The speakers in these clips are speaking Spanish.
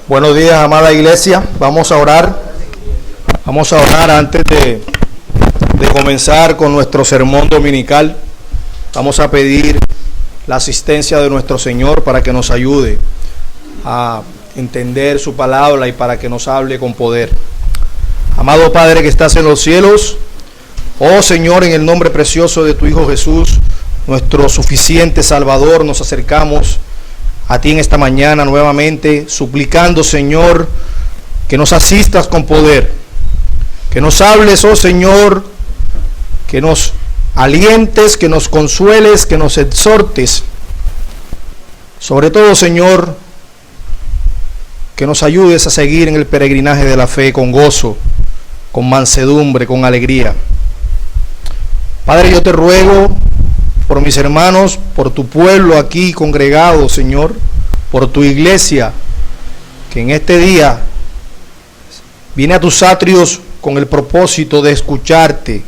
Buenos días, amada iglesia. Vamos a orar. Vamos a orar antes de comenzar con nuestro sermón dominical. Vamos a pedir la asistencia de nuestro Señor para que nos ayude a entender su palabra y para que nos hable con poder. Amado Padre que estás en los cielos, oh Señor, en el nombre precioso de tu Hijo Jesús, nuestro suficiente Salvador, nos acercamos a ti en esta mañana nuevamente, suplicando, Señor, que nos asistas con poder, que nos hables, oh Señor, que nos alientes, que nos consueles, que nos exhortes. Sobre todo, Señor, que nos ayudes a seguir en el peregrinaje de la fe con gozo, con mansedumbre, con alegría. Padre, yo te ruego por mis hermanos, por tu pueblo aquí congregado, Señor, por tu iglesia, que en este día viene a tus atrios con el propósito de escucharte.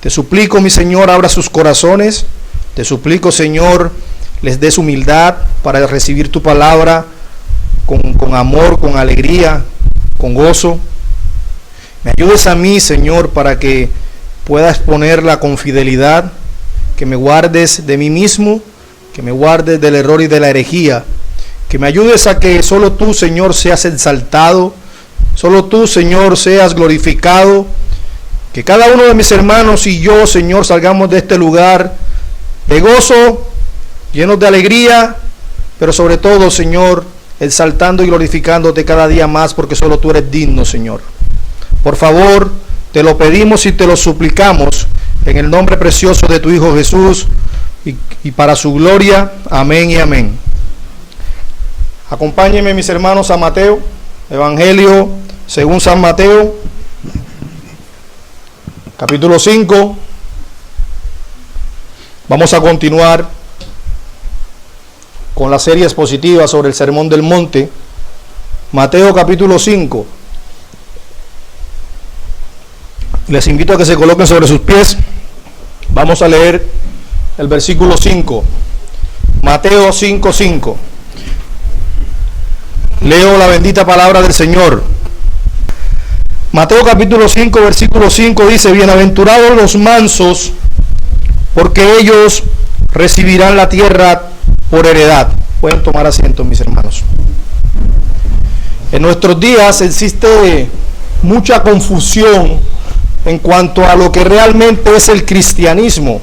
Te suplico, mi Señor, abra sus corazones. Te suplico, Señor, les des humildad para recibir tu palabra con amor, con alegría, con gozo. Me ayudes a mí, Señor, para que pueda exponerla con fidelidad, que me guardes de mí mismo, que me guardes del error y de la herejía, que me ayudes a que solo tú, Señor, seas exaltado, solo tú, Señor, seas glorificado, que cada uno de mis hermanos y yo, Señor, salgamos de este lugar de gozo, llenos de alegría, pero sobre todo, Señor, exaltando y glorificándote cada día más, porque solo tú eres digno, Señor. Por favor, te lo pedimos y te lo suplicamos en el nombre precioso de tu Hijo Jesús y para su gloria. Amén y amén. Acompáñenme, mis hermanos, a Mateo, Evangelio según San Mateo, capítulo 5. Vamos a continuar con la serie expositiva sobre el Sermón del Monte. Mateo capítulo 5. Les invito a que se coloquen sobre sus pies. Vamos a leer el versículo 5. Mateo 5:5. Leo la bendita palabra del Señor. Mateo capítulo 5, versículo 5 dice: bienaventurados los mansos, porque ellos recibirán la tierra por heredad. Pueden tomar asiento, mis hermanos. En nuestros días existe mucha confusión en cuanto a lo que realmente es el cristianismo.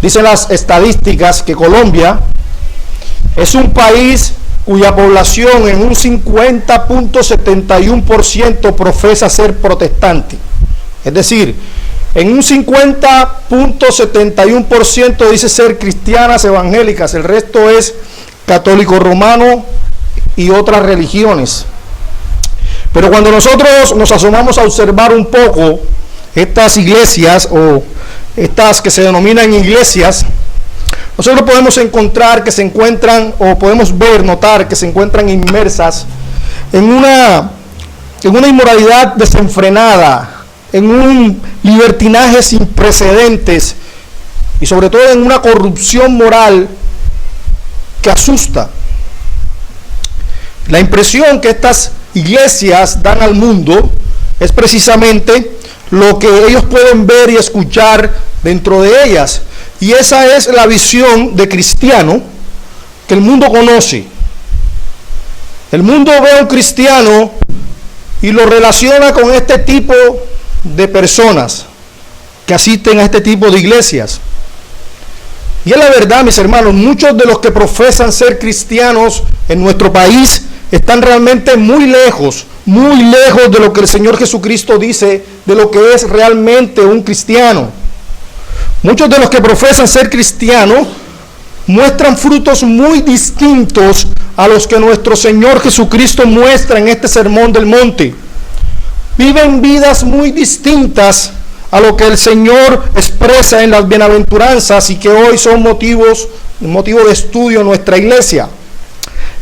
Dicen las estadísticas que Colombia es un país cuya población en un 50.71% profesa ser protestante. Es decir, en un 50.71% dice ser cristianas evangélicas, el resto es católico romano y otras religiones. Pero cuando nosotros nos asomamos a observar un poco estas iglesias o estas que se denominan iglesias, nosotros podemos encontrar que se encuentran, o podemos ver, notar que se encuentran inmersas en una inmoralidad desenfrenada, en un libertinaje sin precedentes y sobre todo en una corrupción moral que asusta. La impresión que estas iglesias dan al mundo es precisamente lo que ellos pueden ver y escuchar dentro de ellas, y esa es la visión de cristiano que el mundo conoce. El mundo ve a un cristiano y lo relaciona con este tipo de personas que asisten a este tipo de iglesias. Y es la verdad, mis hermanos, muchos de los que profesan ser cristianos en nuestro país están realmente muy lejos de lo que el Señor Jesucristo dice de lo que es realmente un cristiano. Muchos de los que profesan ser cristianos muestran frutos muy distintos a los que nuestro Señor Jesucristo muestra en este Sermón del Monte. Viven vidas muy distintas a lo que el Señor expresa en las bienaventuranzas y que hoy son motivo de estudio en nuestra iglesia.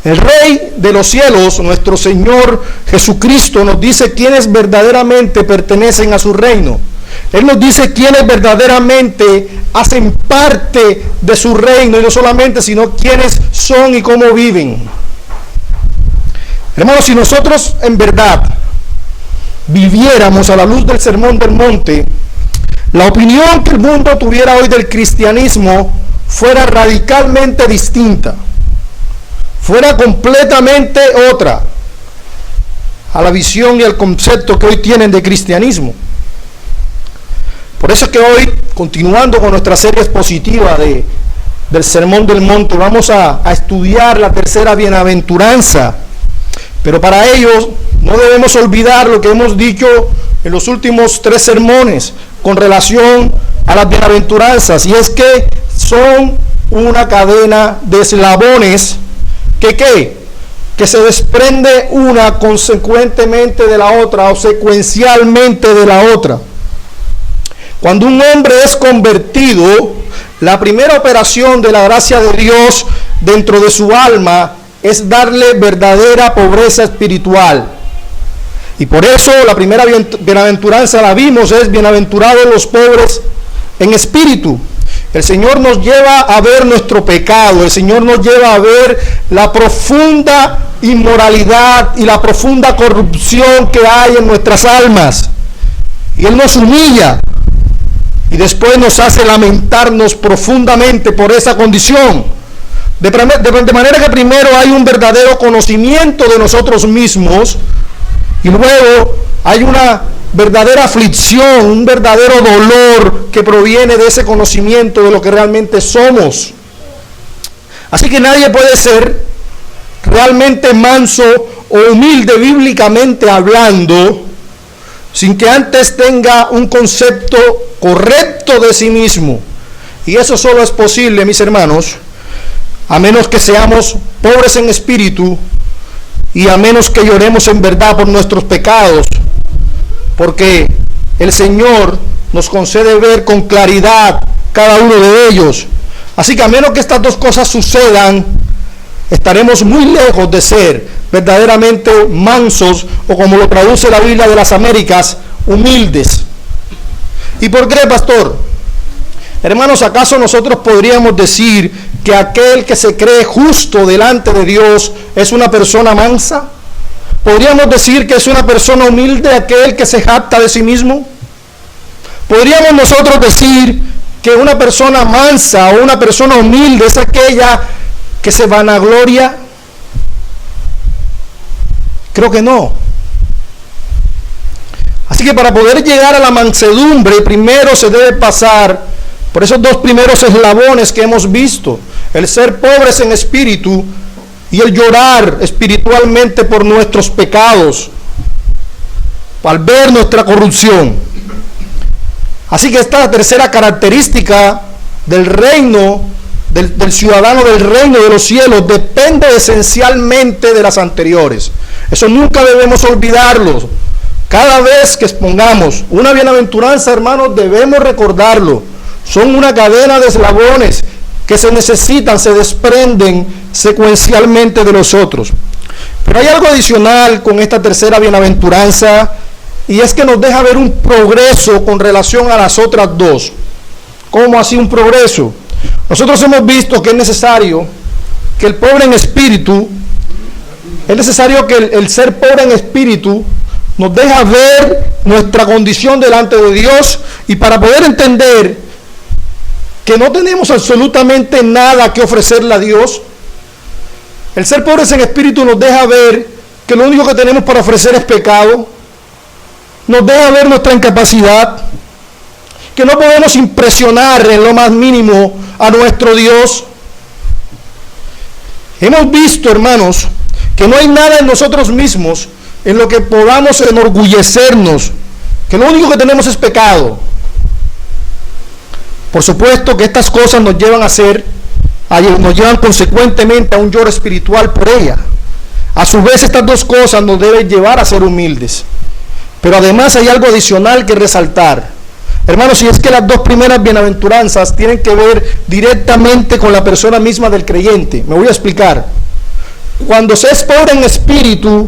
El Rey de los cielos, nuestro Señor Jesucristo, nos dice quiénes verdaderamente pertenecen a su reino. Él nos dice quiénes verdaderamente hacen parte de su reino, y no solamente, sino quiénes son y cómo viven. Hermanos, si nosotros en verdad viviéramos a la luz del Sermón del Monte, la opinión que el mundo tuviera hoy del cristianismo fuera radicalmente distinta, fuera completamente otra a la visión y al concepto que hoy tienen de cristianismo. Por eso es que hoy, continuando con nuestra serie expositiva del Sermón del Monte, vamos a estudiar la tercera bienaventuranza. Pero para ello no debemos olvidar lo que hemos dicho en los últimos 3 sermones con relación a las bienaventuranzas, y es que son una cadena de eslabones que se desprende una consecuentemente de la otra o secuencialmente de la otra. Cuando un hombre es convertido, la primera operación de la gracia de Dios dentro de su alma es darle verdadera pobreza espiritual. Y por eso la primera bienaventuranza la vimos, es bienaventurados los pobres en espíritu. El Señor nos lleva a ver nuestro pecado, el Señor nos lleva a ver la profunda inmoralidad y la profunda corrupción que hay en nuestras almas. Y Él nos humilla y después nos hace lamentarnos profundamente por esa condición. De manera que primero hay un verdadero conocimiento de nosotros mismos y luego hay una verdadera aflicción, un verdadero dolor que proviene de ese conocimiento de lo que realmente somos. Así que nadie puede ser realmente manso o humilde bíblicamente hablando sin que antes tenga un concepto correcto de sí mismo. Y eso solo es posible, mis hermanos, a menos que seamos pobres en espíritu y a menos que lloremos en verdad por nuestros pecados, porque el Señor nos concede ver con claridad cada uno de ellos. Así que a menos que estas dos cosas sucedan, estaremos muy lejos de ser verdaderamente mansos, o como lo traduce la Biblia de las Américas, humildes. ¿Y por qué, pastor? Hermanos, ¿acaso nosotros podríamos decir que aquel que se cree justo delante de Dios es una persona mansa? ¿Podríamos decir que es una persona humilde aquel que se jacta de sí mismo? ¿Podríamos nosotros decir que una persona mansa o una persona humilde es aquella que se vanagloria? Creo que no. Así que para poder llegar a la mansedumbre, primero se debe pasar por esos 2 primeros eslabones que hemos visto: el ser pobres en espíritu y el llorar espiritualmente por nuestros pecados, al ver nuestra corrupción. Así que esta tercera característica del reino, del ciudadano del reino de los cielos, depende esencialmente de las anteriores. Eso nunca debemos olvidarlo. Cada vez que expongamos una bienaventuranza, hermanos, debemos recordarlo. Son una cadena de eslabones que se necesitan, se desprenden secuencialmente de los otros. Pero hay algo adicional con esta tercera bienaventuranza, y es que nos deja ver un progreso con relación a las otras 2. ¿Cómo así un progreso? Nosotros hemos visto que es necesario que el pobre en espíritu, es necesario que el ser pobre en espíritu nos deja ver nuestra condición delante de Dios, y para poder entender que no tenemos absolutamente nada que ofrecerle a Dios, el ser pobres en espíritu nos deja ver que lo único que tenemos para ofrecer es pecado, nos deja ver nuestra incapacidad, que no podemos impresionar en lo más mínimo a nuestro Dios. Hemos visto, hermanos, que no hay nada en nosotros mismos en lo que podamos enorgullecernos, que lo único que tenemos es pecado. Por supuesto que estas cosas nos llevan nos llevan consecuentemente a un lloro espiritual por ella. A su vez, estas 2 cosas nos deben llevar a ser humildes. Pero además hay algo adicional que resaltar. Hermanos, y es que las 2 primeras bienaventuranzas tienen que ver directamente con la persona misma del creyente. Me voy a explicar. Cuando se es pobre en espíritu,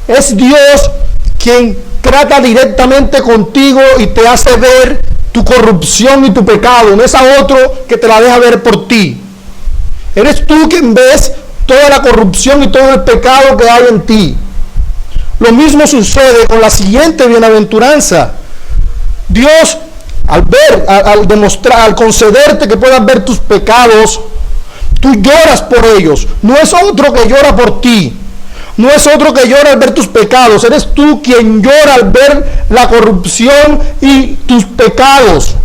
es Dios quien trata directamente contigo y te hace ver tu corrupción y tu pecado. No es a otro que te la deja ver por ti. Eres tú quien ves toda la corrupción y todo el pecado que hay en ti. Lo mismo sucede con la siguiente bienaventuranza. Dios, al demostrar, al concederte que puedas ver tus pecados, tú lloras por ellos. No es otro que llora por ti. No es otro que llora al ver tus pecados. Eres tú quien llora al ver la corrupción y tus pecados.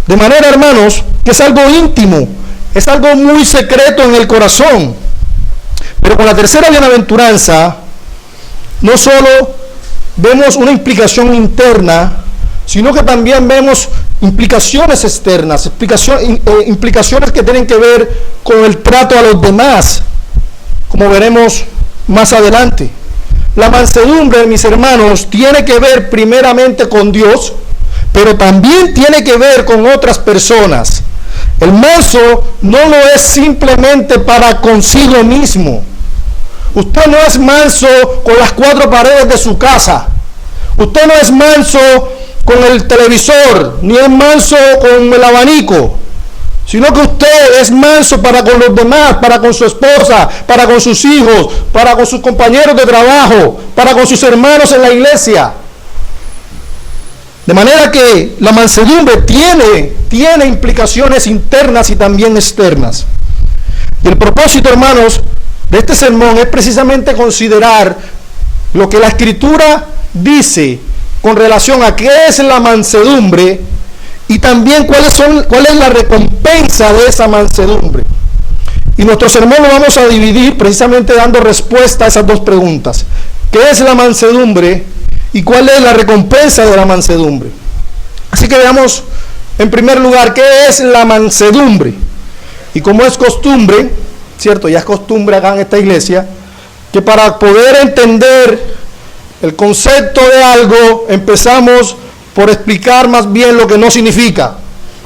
De manera, hermanos, que es algo íntimo, es algo muy secreto en el corazón. Pero con la tercera bienaventuranza, no solo vemos una implicación interna, sino que también vemos implicaciones externas, implicaciones que tienen que ver con el trato a los demás, como veremos más adelante. La mansedumbre, mis hermanos, tiene que ver primeramente con Dios, pero también tiene que ver con otras personas. El manso no lo es simplemente para consigo mismo. Usted no es manso con las cuatro paredes de su casa. Usted no es manso con el televisor, ni es manso con el abanico, sino que usted es manso para con los demás, para con su esposa, para con sus hijos, para con sus compañeros de trabajo, para con sus hermanos en la iglesia. De manera que la mansedumbre tiene implicaciones internas y también externas. Y el propósito, hermanos, de este sermón es precisamente considerar lo que la Escritura dice con relación a qué es la mansedumbre y también cuál es la recompensa de esa mansedumbre. Y nuestro sermón lo vamos a dividir precisamente dando respuesta a esas dos preguntas. ¿Qué es la mansedumbre y cuál es la recompensa de la mansedumbre? Así que veamos en primer lugar qué es la mansedumbre. Y como es costumbre, ¿cierto? Ya es costumbre acá en esta iglesia, que para poder entender el concepto de algo, empezamos por explicar más bien lo que no significa.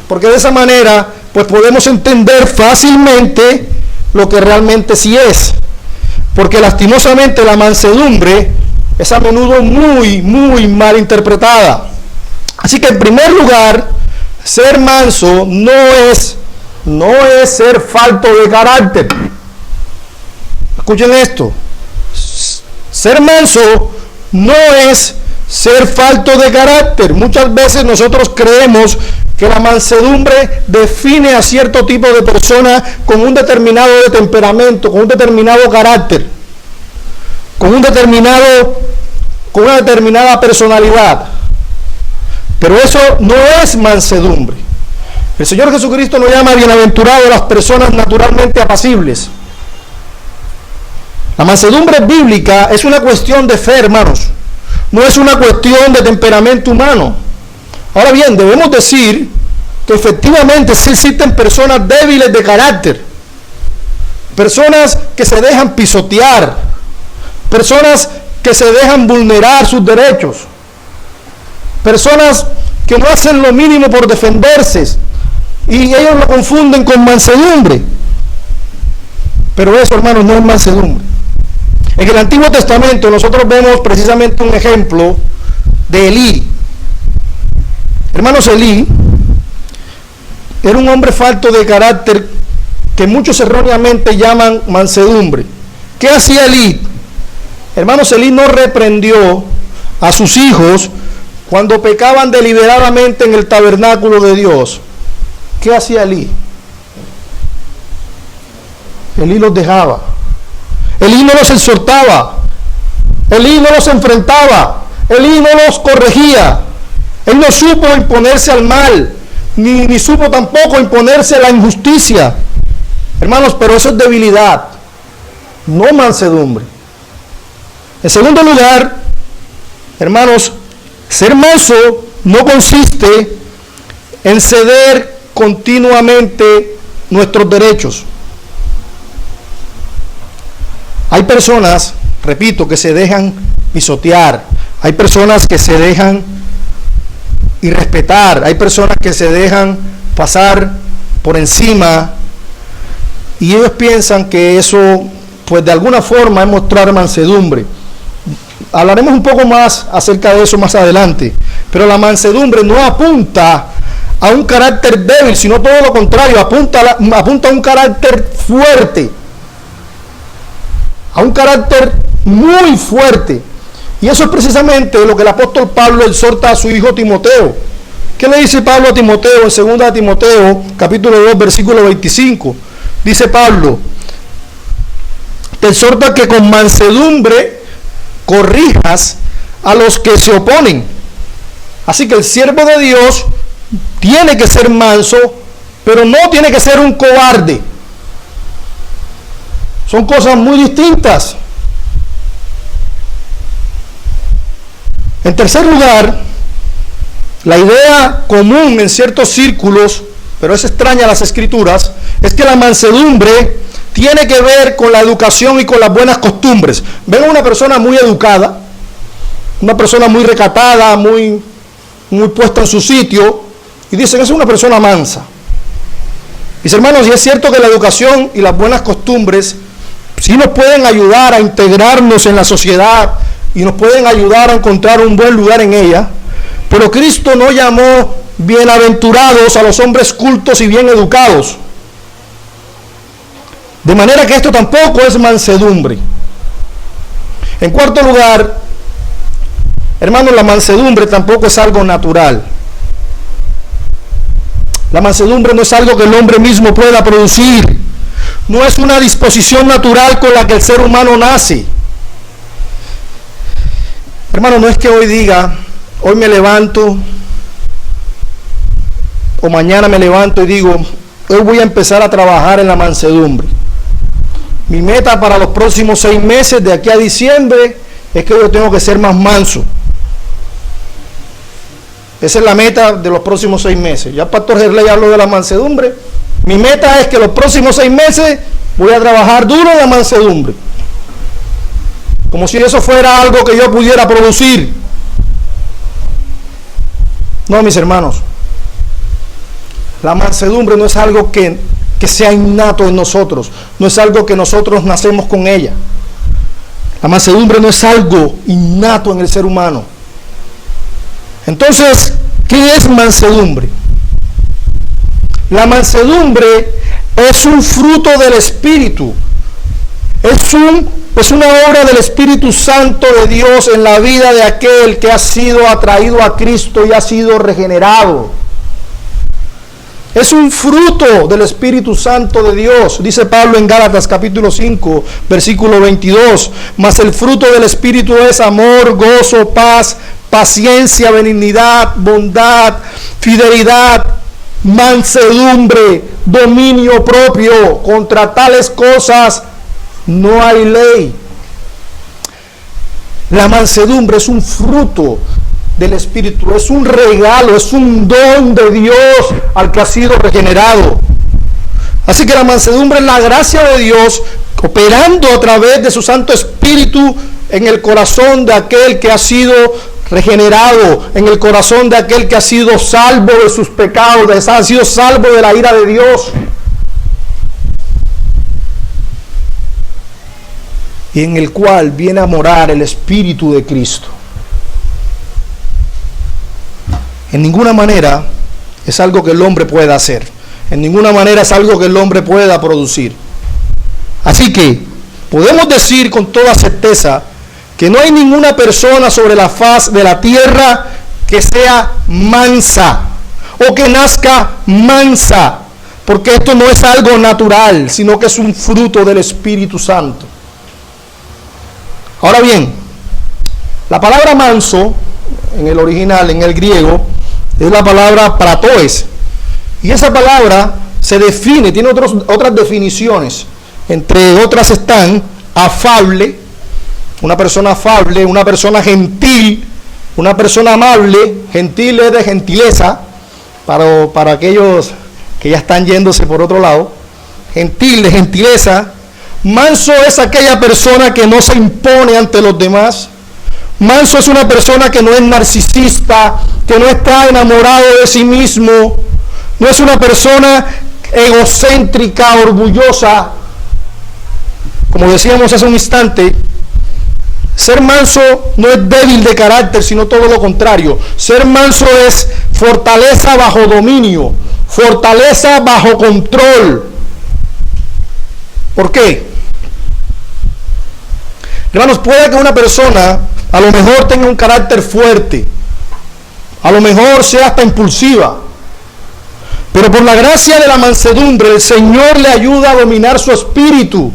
Porque de esa manera, pues podemos entender fácilmente lo que realmente sí es. Porque lastimosamente la mansedumbre es a menudo muy, muy mal interpretada. Así que en primer lugar, ser manso no es ser falto de carácter. Escuchen esto. Ser manso no es ser falto de carácter. Muchas veces nosotros creemos que la mansedumbre define a cierto tipo de persona con un determinado temperamento, con un determinado carácter, con una determinada personalidad. Pero eso no es mansedumbre. El Señor Jesucristo nos llama bienaventurados a las personas naturalmente apacibles. La mansedumbre bíblica es una cuestión de fe, hermanos. No es una cuestión de temperamento humano. Ahora bien, debemos decir que efectivamente sí existen personas débiles de carácter, personas que se dejan pisotear, personas que se dejan vulnerar sus derechos, personas que no hacen lo mínimo por defenderse y ellos lo confunden con mansedumbre. Pero eso, hermanos, no es mansedumbre. En el Antiguo Testamento nosotros vemos precisamente un ejemplo de Elí. Hermanos, Elí era un hombre falto de carácter que muchos erróneamente llaman mansedumbre. ¿Qué hacía Elí? Hermanos, Elí no reprendió a sus hijos cuando pecaban deliberadamente en el tabernáculo de Dios. ¿Qué hacía Elí? Elí los dejaba. Elí no los exhortaba. Elí no los enfrentaba. Elí no los corregía. Él no supo imponerse al mal, ni supo tampoco imponerse a la injusticia. Hermanos, pero eso es debilidad, no mansedumbre. En segundo lugar, hermanos, ser manso no consiste en ceder continuamente nuestros derechos. Hay personas, repito, que se dejan pisotear. Hay personas que se dejan irrespetar. Hay personas que se dejan pasar por encima. Y ellos piensan que eso, pues de alguna forma, es mostrar mansedumbre. Hablaremos un poco más acerca de eso más adelante. Pero la mansedumbre no apunta a un carácter débil, sino todo lo contrario. Apunta a un carácter fuerte. a un carácter muy fuerte. Y eso es precisamente lo que el apóstol Pablo exhorta a su hijo Timoteo. ¿Qué le dice Pablo a Timoteo en 2 Timoteo, capítulo 2, versículo 25? Dice Pablo, te exhorta que con mansedumbre corrijas a los que se oponen. Así que el siervo de Dios tiene que ser manso, pero no tiene que ser un cobarde. Son cosas muy distintas. En tercer lugar, la idea común en ciertos círculos, pero es extraña a las escrituras, es que la mansedumbre tiene que ver con la educación y con las buenas costumbres. Ven a una persona muy educada, una persona muy recatada, muy puesta en su sitio, y dicen, es una persona mansa. Mis hermanos, y es cierto que la educación y las buenas costumbres sí nos pueden ayudar a integrarnos en la sociedad y nos pueden ayudar a encontrar un buen lugar en ella, pero Cristo no llamó bienaventurados a los hombres cultos y bien educados. De manera que esto tampoco es mansedumbre. En cuarto lugar, hermanos, la mansedumbre tampoco es algo natural. La mansedumbre no es algo que el hombre mismo pueda producir. No es una disposición natural con la que el ser humano nace. Hermano, no es que hoy diga, hoy me levanto, o mañana me levanto y digo, hoy voy a empezar a trabajar en la mansedumbre. Mi meta para los próximos 6 meses, de aquí a diciembre, es que yo tengo que ser más manso. Esa es la meta de los próximos 6 meses. Ya el pastor Gerley habló de la mansedumbre. Mi meta es que los próximos 6 meses voy a trabajar duro en la mansedumbre. Como si eso fuera algo que yo pudiera producir. No, mis hermanos. La mansedumbre no es algo que sea innato en nosotros. No es algo que nosotros nacemos con ella. La mansedumbre no es algo innato en el ser humano. Entonces, ¿qué es mansedumbre? La mansedumbre es un fruto del Espíritu. Es una obra del Espíritu Santo de Dios en la vida de aquel que ha sido atraído a Cristo y ha sido regenerado. Es un fruto del Espíritu Santo de Dios. Dice Pablo en Gálatas capítulo 5, versículo 22. Mas el fruto del Espíritu es amor, gozo, paz, paciencia, benignidad, bondad, fidelidad, mansedumbre, dominio propio. Contra tales cosas no hay ley. La mansedumbre es un fruto del Espíritu, es un regalo, es un don de Dios al que ha sido regenerado. Así que la mansedumbre es la gracia de Dios operando a través de su Santo Espíritu en el corazón de aquel que ha sido regenerado, en el corazón de aquel que ha sido salvo de sus pecados, ha sido salvo de la ira de Dios. Y en el cual viene a morar el Espíritu de Cristo. En ninguna manera es algo que el hombre pueda hacer. En ninguna manera es algo que el hombre pueda producir. Así que podemos decir con toda certeza que no hay ninguna persona sobre la faz de la tierra que sea mansa o que nazca mansa, porque esto no es algo natural, sino que es un fruto del Espíritu Santo. Ahora bien, la palabra manso en el original, en el griego, es la palabra pratoes, y esa palabra se define, tiene otras definiciones. Entre otras están afable, una persona afable, una persona gentil, una persona amable. Gentil es de gentileza, para aquellos que ya están yéndose por otro lado. Gentil, de gentileza. Manso es aquella persona que no se impone ante los demás. Manso es una persona que no es narcisista, que no está enamorado de sí mismo. No es una persona egocéntrica, orgullosa. Como decíamos hace un instante, ser manso no es débil de carácter, sino todo lo contrario. Ser manso es fortaleza bajo dominio, fortaleza bajo control. ¿Por qué? Hermanos, puede que una persona a lo mejor tenga un carácter fuerte, a lo mejor sea hasta impulsiva, pero por la gracia de la mansedumbre el Señor le ayuda a dominar su espíritu.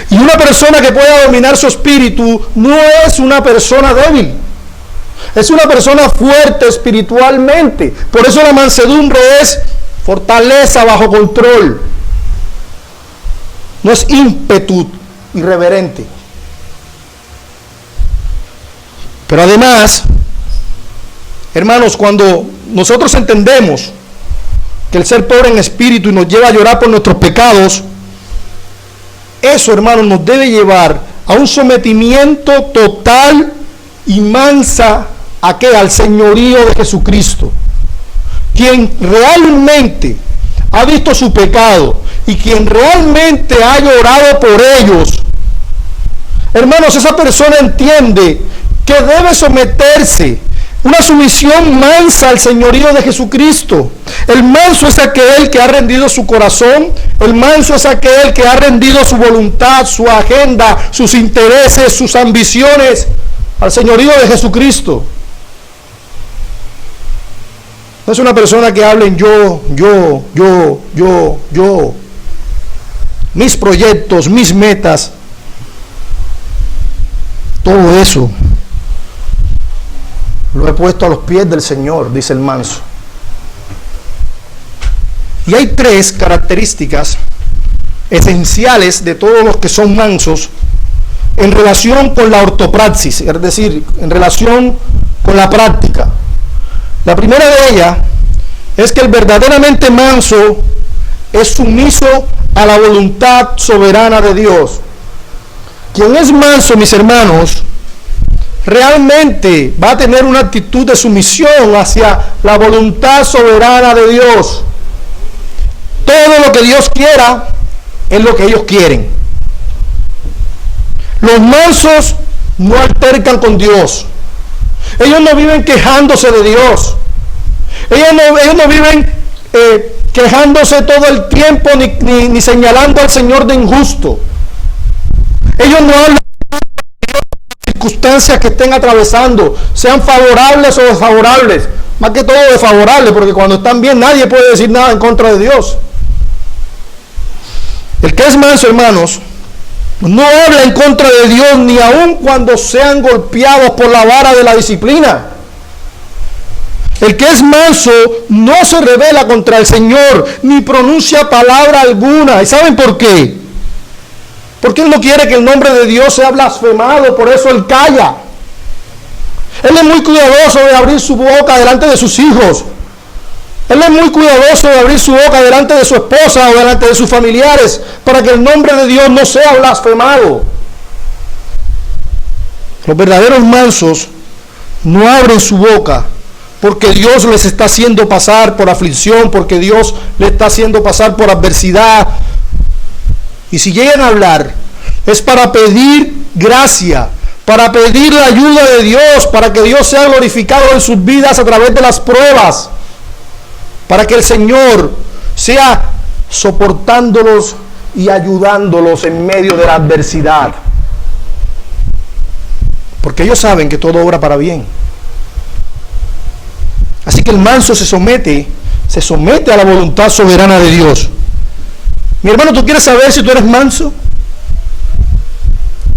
Y una persona que pueda dominar su espíritu no es una persona débil, es una persona fuerte espiritualmente. Por eso la mansedumbre es fortaleza bajo control, no es ímpetu irreverente. Pero además, hermanos, cuando nosotros entendemos que el ser pobre en espíritu nos lleva a llorar por nuestros pecados, eso, hermanos, nos debe llevar a un sometimiento total y mansa al señorío de Jesucristo. Quien realmente ha visto su pecado y quien realmente ha llorado por ellos, hermanos, esa persona entiende que debe someterse, una sumisión mansa al señorío de Jesucristo. El manso es aquel que ha rendido su corazón, el manso es aquel que ha rendido su voluntad, su agenda, sus intereses, sus ambiciones al señorío de Jesucristo. No es una persona que hable en yo, mis proyectos, mis metas, todo eso lo he puesto a los pies del Señor, dice el manso. Y hay tres características esenciales de todos los que son mansos en relación con la ortopraxis, es decir, en relación con la práctica. La primera de ellas es que el verdaderamente manso es sumiso a la voluntad soberana de Dios. Quien es manso, mis hermanos, realmente va a tener una actitud de sumisión hacia la voluntad soberana de Dios. Todo lo que Dios quiera es lo que ellos quieren. Los mansos no altercan con Dios. Ellos no viven quejándose de Dios. Ellos no viven quejándose todo el tiempo ni señalando al Señor de injusto. Ellos no hablan de circunstancias que estén atravesando, sean favorables o desfavorables. Más que todo desfavorables, porque cuando están bien nadie puede decir nada en contra de Dios. El que es manso, hermanos, no habla en contra de Dios ni aun cuando sean golpeados por la vara de la disciplina. El que es manso no se rebela contra el Señor ni pronuncia palabra alguna. ¿Y saben por qué? Porque él no quiere que el nombre de Dios sea blasfemado, por eso él calla. Él es muy cuidadoso de abrir su boca delante de sus hijos. Él es muy cuidadoso de abrir su boca delante de su esposa o delante de sus familiares para que el nombre de Dios no sea blasfemado. Los verdaderos mansos no abren su boca porque Dios les está haciendo pasar por aflicción, porque Dios les está haciendo pasar por adversidad. Y si llegan a hablar, es para pedir gracia, para pedir la ayuda de Dios, para que Dios sea glorificado en sus vidas a través de las pruebas, para que el Señor sea soportándolos y ayudándolos en medio de la adversidad. Porque ellos saben que todo obra para bien. Así que el manso se somete a la voluntad soberana de Dios. Mi hermano, ¿tú quieres saber si tú eres manso?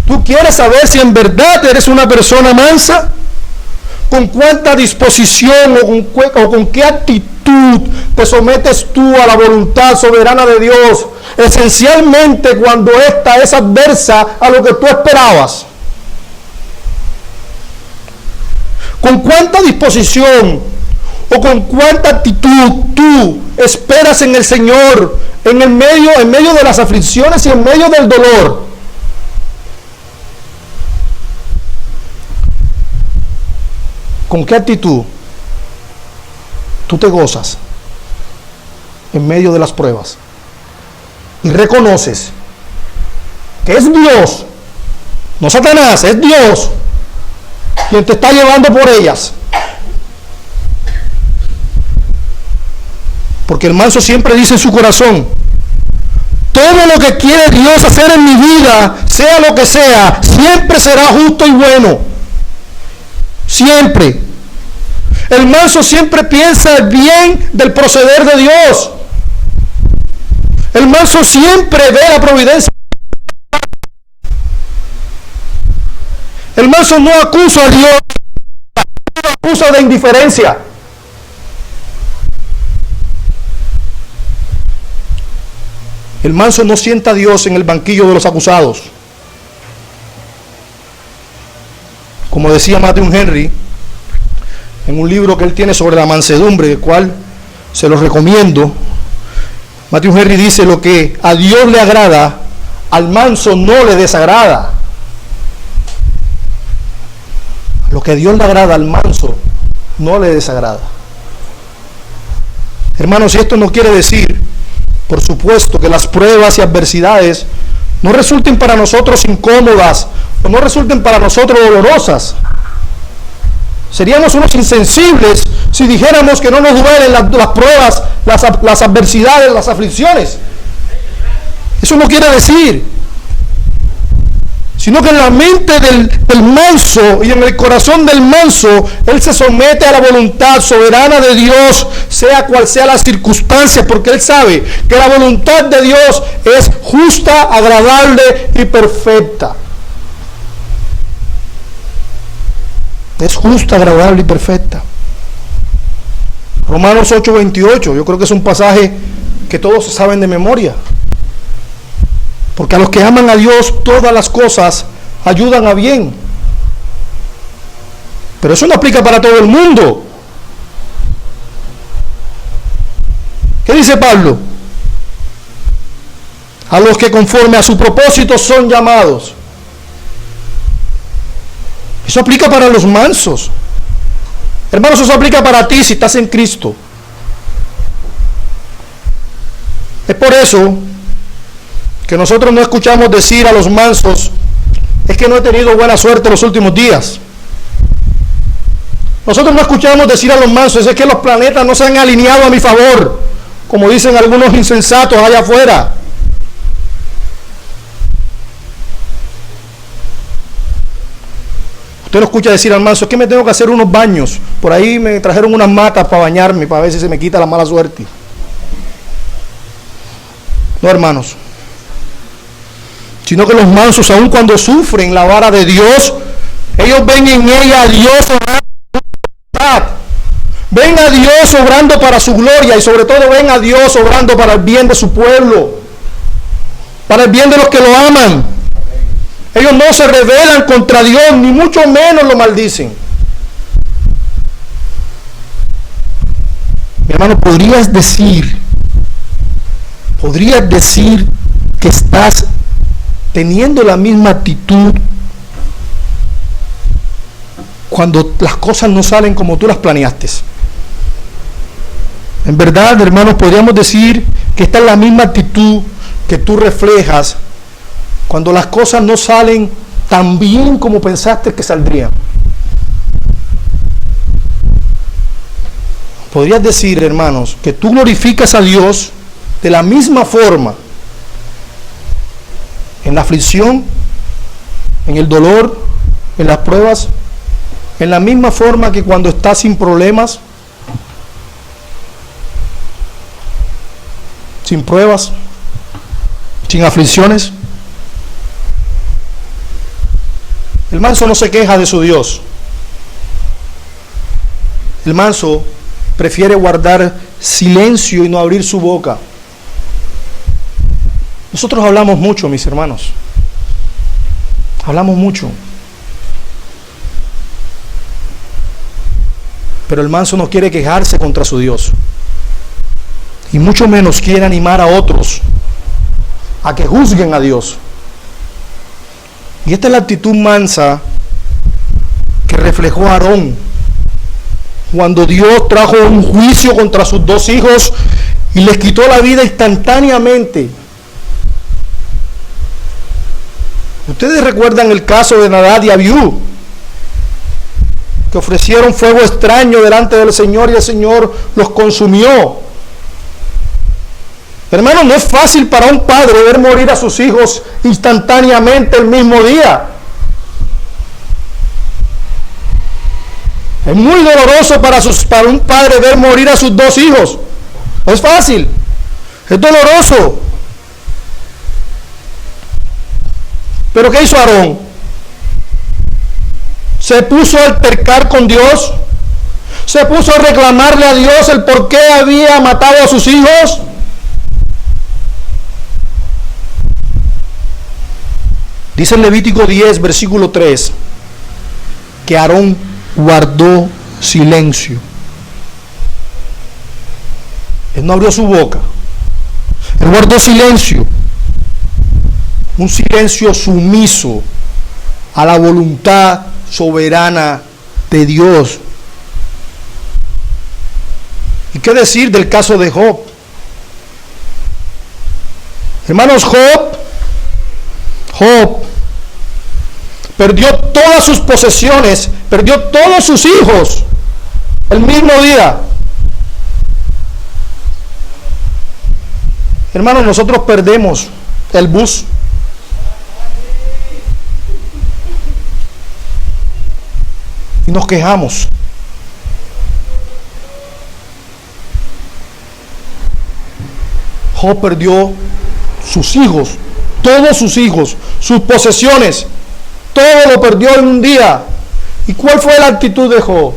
¿Tú quieres saber si en verdad eres una persona mansa? ¿Con cuánta disposición o con qué actitud te sometes tú a la voluntad soberana de Dios? Esencialmente cuando ésta es adversa a lo que tú esperabas. ¿Con cuánta disposición o con cuánta actitud tú esperas en el Señor en medio de las aflicciones y en medio del dolor? ¿Con qué actitud tú te gozas en medio de las pruebas y reconoces que es Dios, no Satanás, es Dios quien te está llevando por ellas? Porque el manso siempre dice en su corazón: todo lo que quiere Dios hacer en mi vida, sea lo que sea, siempre será justo y bueno. Siempre. El manso siempre piensa el bien del proceder de Dios. El manso siempre ve la providencia. El manso no acusa a Dios, acusa de indiferencia. El manso no sienta a Dios en el banquillo de los acusados. Como decía Matthew Henry, en un libro que él tiene sobre la mansedumbre, el cual se lo recomiendo, Matthew Henry dice: lo que a Dios le agrada, al manso no le desagrada. Lo que a Dios le agrada, al manso no le desagrada. Hermanos, y esto no quiere decir, por supuesto, que las pruebas y adversidades no resulten para nosotros incómodas o no resulten para nosotros dolorosas. Seríamos unos insensibles si dijéramos que no nos duelen las pruebas, las adversidades, las aflicciones. Eso no quiere decir, sino que en la mente del manso y en el corazón del manso, él se somete a la voluntad soberana de Dios, sea cual sea la circunstancia, porque él sabe que la voluntad de Dios es justa, agradable y perfecta. Es justa, agradable y perfecta. Romanos 8:28, yo creo que es un pasaje que todos saben de memoria. Porque a los que aman a Dios, todas las cosas ayudan a bien. Pero eso no aplica para todo el mundo. ¿Qué dice Pablo? A los que conforme a su propósito son llamados. Eso aplica para los mansos. Hermanos, eso aplica para ti si estás en Cristo. Es por eso que nosotros no escuchamos decir a los mansos: es que no he tenido buena suerte los últimos días. Nosotros no escuchamos decir a los mansos: es que los planetas no se han alineado a mi favor, como dicen algunos insensatos allá afuera. Usted no escucha decir al manso: es que me tengo que hacer unos baños, por ahí me trajeron unas matas para bañarme, para ver si se me quita la mala suerte. No, hermanos. Sino que los mansos, aun cuando sufren la vara de Dios, ellos ven en ella a Dios obrando. Ven a Dios obrando para su gloria, y sobre todo ven a Dios obrando para el bien de su pueblo, para el bien de los que lo aman. Ellos no se rebelan contra Dios, ni mucho menos lo maldicen. Mi hermano, podrías decir que estás teniendo la misma actitud cuando las cosas no salen como tú las planeaste. En verdad, hermanos, podríamos decir que esta es la misma actitud que tú reflejas cuando las cosas no salen tan bien como pensaste que saldrían. Podrías decir, hermanos, que tú glorificas a Dios de la misma forma en la aflicción, en el dolor, en las pruebas, en la misma forma que cuando estás sin problemas, sin pruebas, sin aflicciones. El manso no se queja de su Dios. El manso prefiere guardar silencio y no abrir su boca. Nosotros hablamos mucho, mis hermanos. Hablamos mucho. Pero el manso no quiere quejarse contra su Dios. Y mucho menos quiere animar a otros a que juzguen a Dios. Y esta es la actitud mansa que reflejó Aarón cuando Dios trajo un juicio contra sus dos hijos y les quitó la vida instantáneamente. Ustedes recuerdan el caso de Nadab y Abiú, que ofrecieron fuego extraño delante del Señor y el Señor los consumió. Hermano, no es fácil para un padre ver morir a sus hijos instantáneamente el mismo día. Es muy doloroso para un padre ver morir a sus dos hijos. No es fácil, es doloroso. Pero ¿qué hizo Aarón? Se puso a altercar con Dios. Se puso a reclamarle a Dios el por qué había matado a sus hijos. Dice en Levítico 10, versículo 3, que Aarón guardó silencio. Él no abrió su boca. Él guardó silencio. Un silencio sumiso a la voluntad soberana de Dios. ¿Y qué decir del caso de Job? Hermanos, Job perdió todas sus posesiones, perdió todos sus hijos el mismo día. Hermanos, nosotros perdemos el bus. Y nos quejamos. Job perdió sus hijos, todos sus hijos, sus posesiones, todo lo perdió en un día. ¿Y cuál fue la actitud de Job?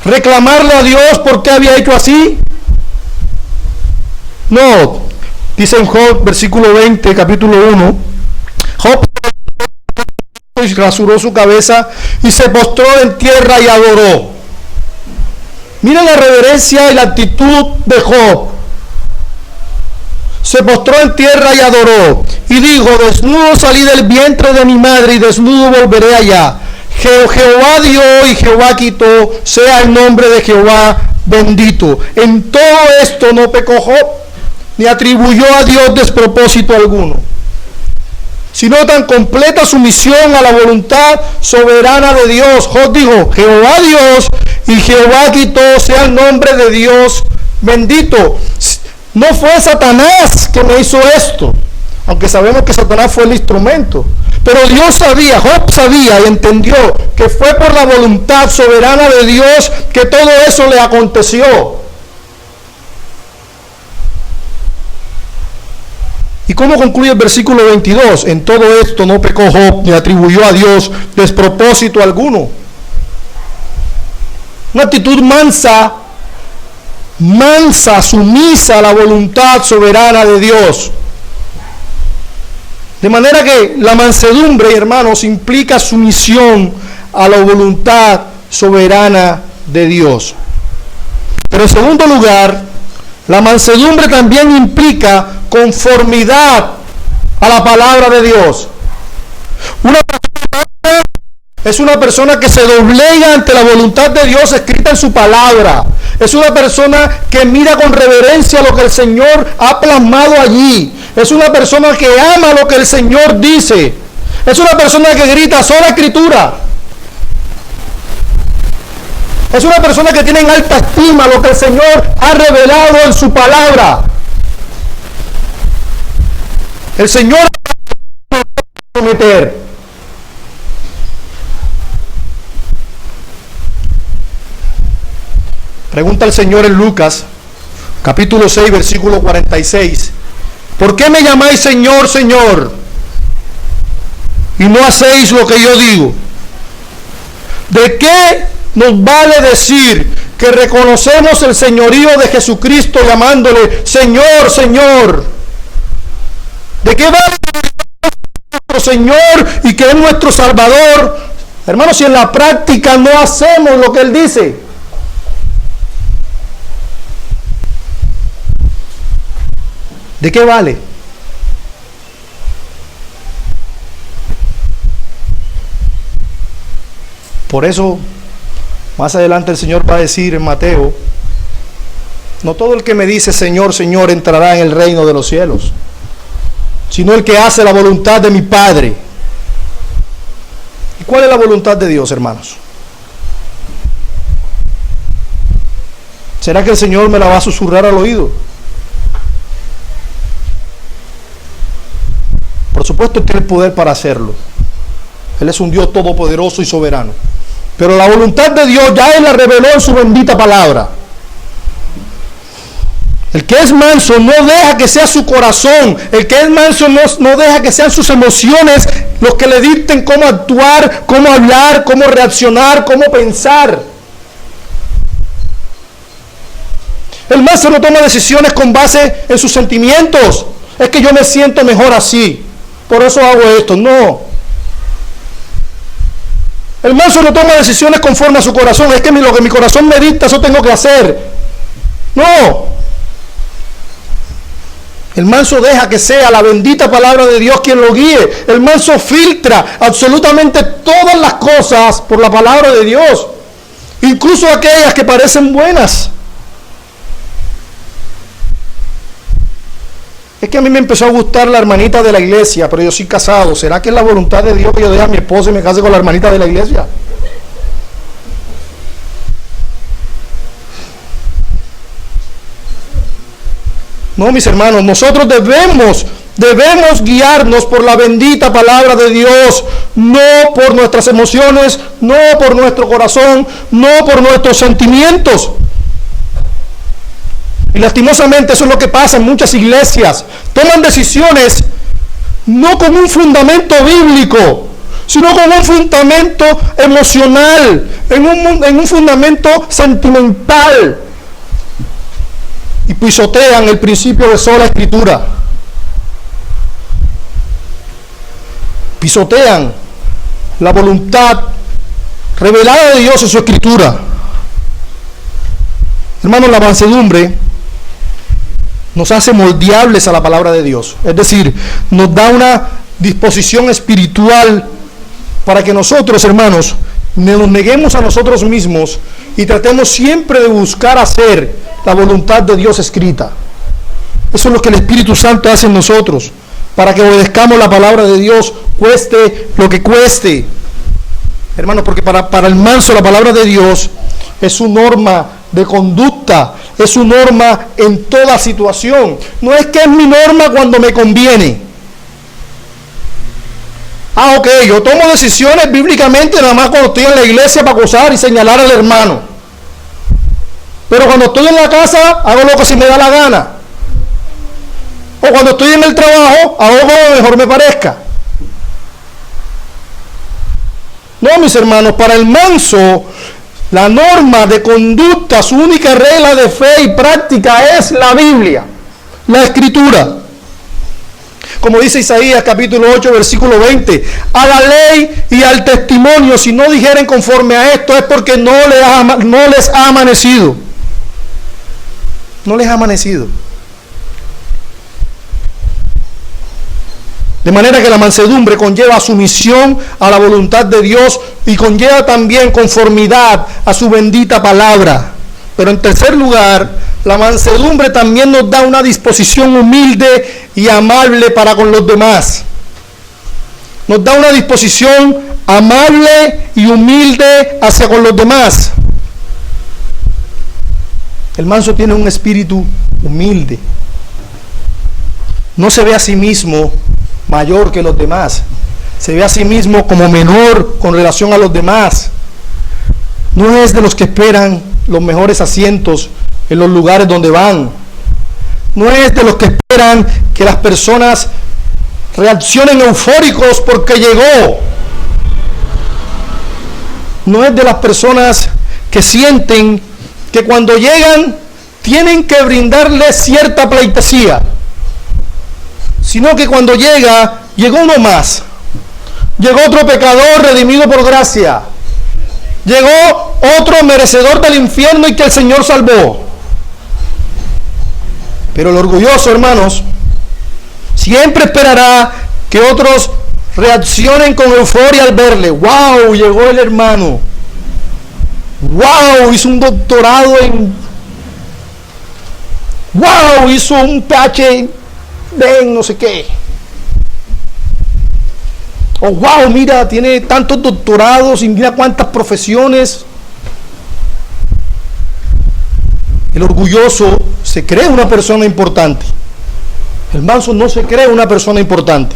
¿Reclamarle a Dios por qué había hecho así? No. Dice en Job, versículo 20, capítulo 1, Job rasuró su cabeza y se postró en tierra y adoró. Mira la reverencia y la actitud de Job. Se postró en tierra y adoró. Y dijo: desnudo salí del vientre de mi madre y desnudo volveré allá. Jehová dio y Jehová quitó, sea el nombre de Jehová bendito. En todo esto no pecó Job, ni atribuyó a Dios despropósito alguno, sino tan completa sumisión a la voluntad soberana de Dios. Job dijo: Jehová Dios y Jehová quitó, sea el nombre de Dios bendito. No fue Satanás que me hizo esto, aunque sabemos que Satanás fue el instrumento. Pero Dios sabía, Job sabía y entendió que fue por la voluntad soberana de Dios que todo eso le aconteció. ¿Y cómo concluye el versículo 22? En todo esto no pecó Job ni atribuyó a Dios despropósito alguno. Una actitud mansa, sumisa a la voluntad soberana de Dios. De manera que la mansedumbre, hermanos, implica sumisión a la voluntad soberana de Dios. Pero en segundo lugar, la mansedumbre también implica conformidad a la palabra de Dios. Una persona es una persona que se doblega ante la voluntad de Dios escrita en su palabra. Es una persona que mira con reverencia lo que el Señor ha plasmado allí. Es una persona que ama lo que el Señor dice. Es una persona que grita: sola escritura. Es una persona que tiene en alta estima lo que el Señor ha revelado en su palabra. El Señor va a prometer. Pregunta el Señor en Lucas, capítulo 6, versículo 46. ¿Por qué me llamáis Señor, Señor, y no hacéis lo que yo digo? ¿De qué nos vale decir que reconocemos el señorío de Jesucristo llamándole Señor, Señor? ¿De qué vale nuestro Señor y que es nuestro Salvador, hermanos, si en la práctica no hacemos lo que Él dice? ¿De qué vale? Por eso, más adelante el Señor va a decir en Mateo: no todo el que me dice Señor, Señor entrará en el reino de los cielos, sino el que hace la voluntad de mi Padre. ¿Y cuál es la voluntad de Dios, hermanos? ¿Será que el Señor me la va a susurrar al oído? Por supuesto, Él tiene el poder para hacerlo. Él es un Dios todopoderoso y soberano. Pero la voluntad de Dios ya Él la reveló en su bendita palabra. El que es manso no deja que sea su corazón. El que es manso no deja que sean sus emociones los que le dicten cómo actuar, cómo hablar, cómo reaccionar, cómo pensar. El manso no toma decisiones con base en sus sentimientos. Es que yo me siento mejor así, por eso hago esto. No. El manso no toma decisiones conforme a su corazón. Es que lo que mi corazón me dicta, eso tengo que hacer. No. El manso deja que sea la bendita palabra de Dios quien lo guíe. El manso filtra absolutamente todas las cosas por la palabra de Dios, incluso aquellas que parecen buenas. Es que a mí me empezó a gustar la hermanita de la iglesia, pero yo soy casado. ¿Será que es la voluntad de Dios que yo deje a mi esposa y me case con la hermanita de la iglesia? No, mis hermanos, nosotros debemos guiarnos por la bendita palabra de Dios, no por nuestras emociones, no por nuestro corazón, no por nuestros sentimientos. Y lastimosamente eso es lo que pasa en muchas iglesias. Toman decisiones no con un fundamento bíblico, sino con un fundamento emocional, en un fundamento sentimental. Y pisotean el principio de sola escritura. Pisotean la voluntad revelada de Dios en su escritura. Hermanos, la mansedumbre nos hace moldeables a la palabra de Dios. Es decir, nos da una disposición espiritual para que nosotros, hermanos, nos neguemos a nosotros mismos y tratemos siempre de buscar hacer la voluntad de Dios escrita. Eso es lo que el Espíritu Santo hace en nosotros, para que obedezcamos la palabra de Dios, cueste lo que cueste. Hermanos, porque para el manso la palabra de Dios es su norma de conducta, es su norma en toda situación. No es que es mi norma cuando me conviene. Ok, yo tomo decisiones bíblicamente nada más cuando estoy en la iglesia para acusar y señalar al hermano. Pero cuando estoy en la casa, hago lo que se me da la gana. O cuando estoy en el trabajo, hago lo que mejor me parezca. No, mis hermanos, para el manso, la norma de conducta, su única regla de fe y práctica es la Biblia, la Escritura. Como dice Isaías capítulo 8, versículo 20, a la ley y al testimonio, si no dijeren conforme a esto, es porque no les ha amanecido. No les ha amanecido. De manera que la mansedumbre conlleva sumisión a la voluntad de Dios y conlleva también conformidad a su bendita palabra. Pero en tercer lugar, la mansedumbre también nos da una disposición humilde y amable para con los demás. Nos da una disposición amable y humilde hacia con los demás. El manso tiene un espíritu humilde. No se ve a sí mismo mayor que los demás. Se ve a sí mismo como menor con relación a los demás. No es de los que esperan los mejores asientos en los lugares donde van. No es de los que esperan que las personas reaccionen eufóricos porque llegó. No es de las personas que sienten que cuando llegan tienen que brindarle cierta pleitesía, sino que cuando llegó uno más. Llegó otro pecador redimido por gracia. Llegó otro merecedor del infierno y que el Señor salvó. Pero el orgulloso, hermanos, siempre esperará que otros reaccionen con euforia al verle. ¡Wow! Llegó el hermano. ¡Wow! Hizo un doctorado en... ¡Wow! Hizo un PhD en no sé qué. Oh, wow, mira, tiene tantos doctorados y mira cuántas profesiones. El orgulloso se cree una persona importante. El manso no se cree una persona importante.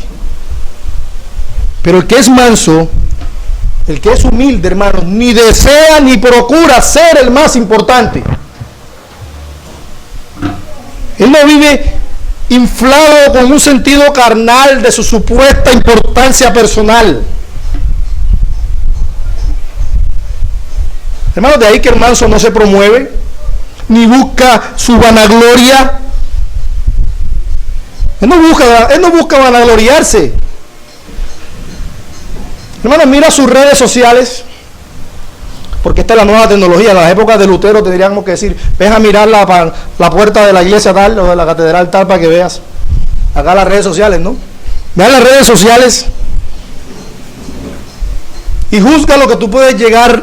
Pero el que es manso, el que es humilde, hermanos, ni desea ni procura ser el más importante. Él no vive inflado con un sentido carnal de su supuesta importancia personal. Hermanos, de ahí que el manso no se promueve, ni busca su vanagloria. Él no busca vanagloriarse. Hermanos, mira sus redes sociales, porque esta es la nueva tecnología. En las épocas de Lutero tendríamos que decir, ven a mirar la puerta de la iglesia tal o de la catedral tal para que veas. Acá las redes sociales, ¿no? Vean las redes sociales y juzga lo que tú puedes llegar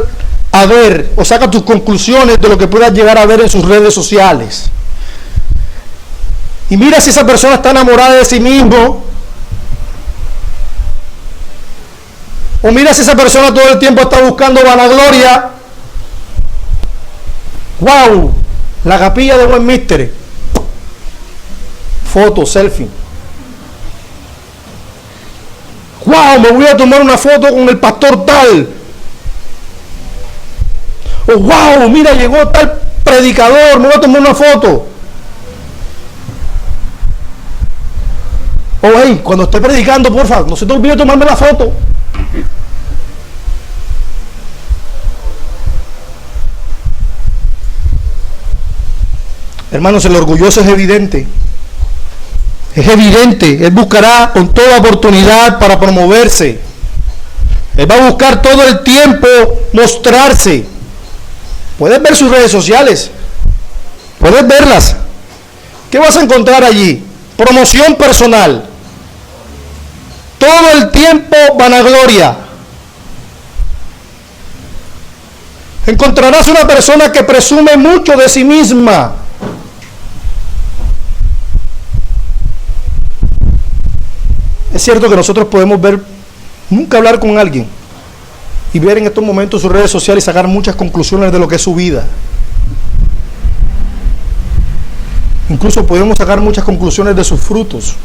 a ver, o saca tus conclusiones de lo que puedas llegar a ver en sus redes sociales. Y mira si esa persona está enamorada de sí mismo, o mira si esa persona todo el tiempo está buscando vanagloria. ¡Wow! La capilla de Westminster. Foto, selfie. ¡Wow! Me voy a tomar una foto con el pastor tal. ¡Oh, wow! Mira, llegó tal predicador, me voy a tomar una foto. Oh, hey, cuando esté predicando, por favor, no se te olvide tomarme la foto. Hermanos, el orgulloso es evidente. Es evidente. Él buscará con toda oportunidad para promoverse. Él va a buscar todo el tiempo mostrarse. Puedes ver sus redes sociales. Puedes verlas. ¿Qué vas a encontrar allí? Promoción personal. Todo el tiempo vanagloria. Encontrarás una persona que presume mucho de sí misma. Es cierto que nosotros podemos ver, nunca hablar con alguien y ver en estos momentos sus redes sociales y sacar muchas conclusiones de lo que es su vida. Incluso podemos sacar muchas conclusiones de sus frutos.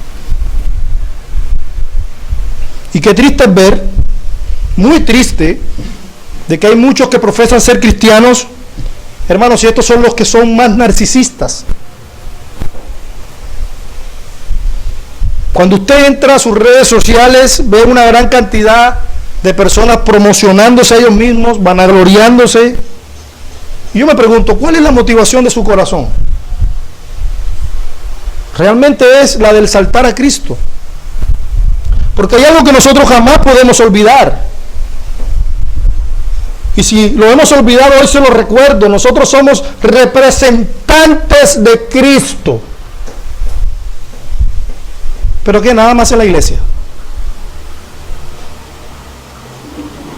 Y qué triste es ver, muy triste, de que hay muchos que profesan ser cristianos, hermanos, y estos son los que son más narcisistas. Cuando usted entra a sus redes sociales, ve una gran cantidad de personas promocionándose a ellos mismos, vanagloriándose. Y yo me pregunto, ¿cuál es la motivación de su corazón? ¿Realmente es la del exaltar a Cristo? Porque hay algo que nosotros jamás podemos olvidar. Y si lo hemos olvidado, hoy se lo recuerdo. Nosotros somos representantes de Cristo. ¿Pero qué? Nada más en la iglesia.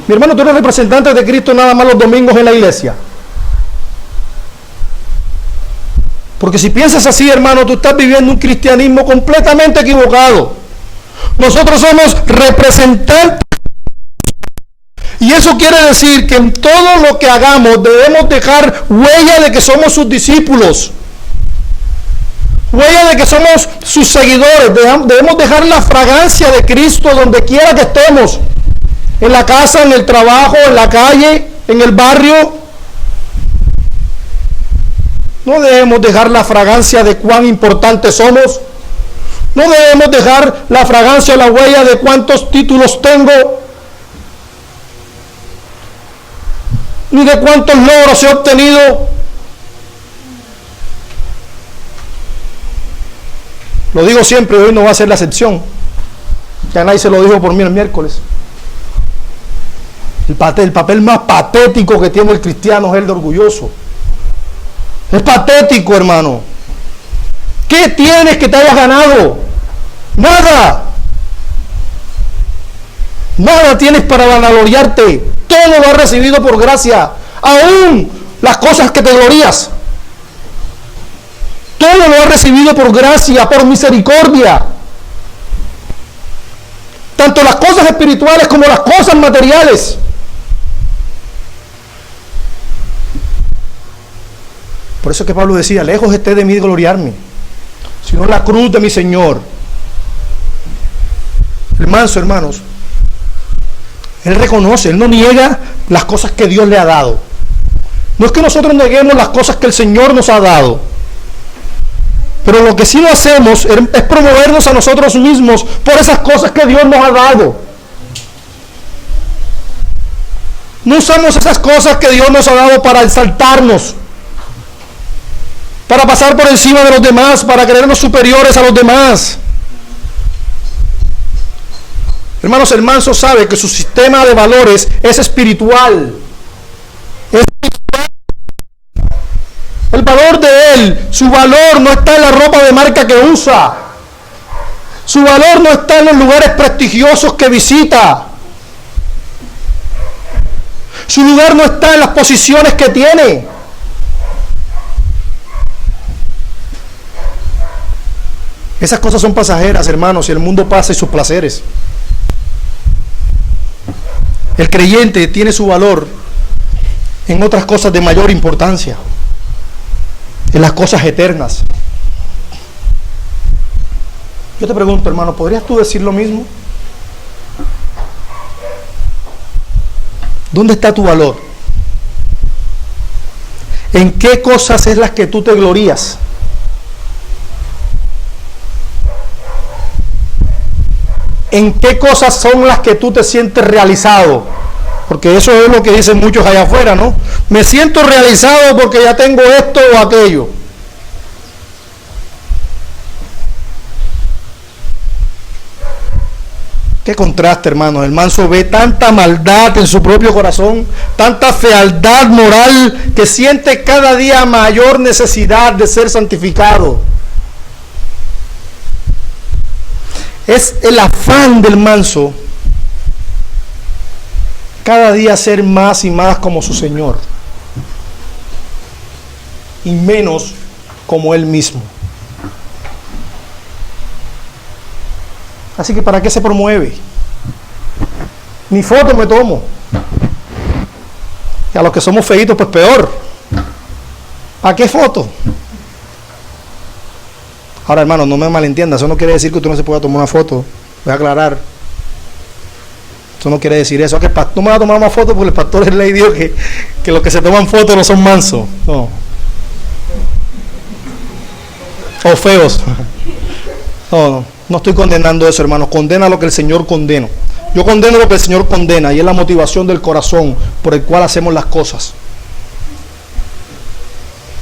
Mi hermano, tú eres representante de Cristo nada más los domingos en la iglesia. Porque si piensas así, hermano, tú estás viviendo un cristianismo completamente equivocado. Nosotros somos representantes. Y eso quiere decir que en todo lo que hagamos debemos dejar huella de que somos sus discípulos. Huella de que somos sus seguidores. Debemos dejar la fragancia de Cristo donde quiera que estemos. En la casa, en el trabajo, en la calle, en el barrio. No debemos dejar la fragancia de cuán importantes somos. No debemos dejar la fragancia, la huella de cuántos títulos tengo. Ni de cuántos logros he obtenido. Lo digo siempre, hoy no va a ser la excepción. Ya nadie se lo dijo por mí el miércoles. El papel más patético que tiene el cristiano es el de orgulloso. Es patético, hermano. ¿Qué tienes que te hayas ganado? Nada. Nada tienes para vanagloriarte. Todo lo has recibido por gracia. Aún las cosas que te glorías. Todo lo has recibido por gracia, por misericordia. Tanto las cosas espirituales como las cosas materiales. Por eso es que Pablo decía, lejos esté de mí gloriarme, sino en la cruz de mi Señor. El manso, hermanos, él reconoce, él no niega las cosas que Dios le ha dado. No es que nosotros neguemos las cosas que el Señor nos ha dado, pero lo que sí lo hacemos es promovernos a nosotros mismos por esas cosas que Dios nos ha dado. No usamos esas cosas que Dios nos ha dado para exaltarnos, para pasar por encima de los demás, para creernos superiores a los demás. Hermanos, el manso sabe que su sistema de valores es espiritual. El valor de él, su valor no está en la ropa de marca que usa. Su valor no está en los lugares prestigiosos que visita. Su lugar no está en las posiciones que tiene. Esas cosas son pasajeras, hermanos, y el mundo pasa y sus placeres. El creyente tiene su valor en otras cosas de mayor importancia, en las cosas eternas. Yo te pregunto, hermano, ¿podrías tú decir lo mismo? ¿Dónde está tu valor? ¿En qué cosas es las que tú te glorías? ¿En qué cosas son las que tú te sientes realizado? Porque eso es lo que dicen muchos allá afuera, ¿no? Me siento realizado porque ya tengo esto o aquello. Qué contraste, hermano. El manso ve tanta maldad en su propio corazón, tanta fealdad moral, que siente cada día mayor necesidad de ser santificado. Es el afán del manso cada día ser más y más como su Señor y menos como Él mismo. Así que ¿para qué se promueve? Ni foto me tomo. Y a los que somos feitos, pues peor. ¿Para qué foto? Ahora, hermano, no me malentiendas, eso no quiere decir que usted no se pueda tomar una foto. Voy a aclarar. Eso no quiere decir eso. Que el pastor me va a tomar una foto porque el pastor le dijo que los que se toman fotos no son mansos. No. O feos. No estoy condenando eso, hermano. Condena lo que el Señor condena. Yo condeno lo que el Señor condena, y es la motivación del corazón por el cual hacemos las cosas.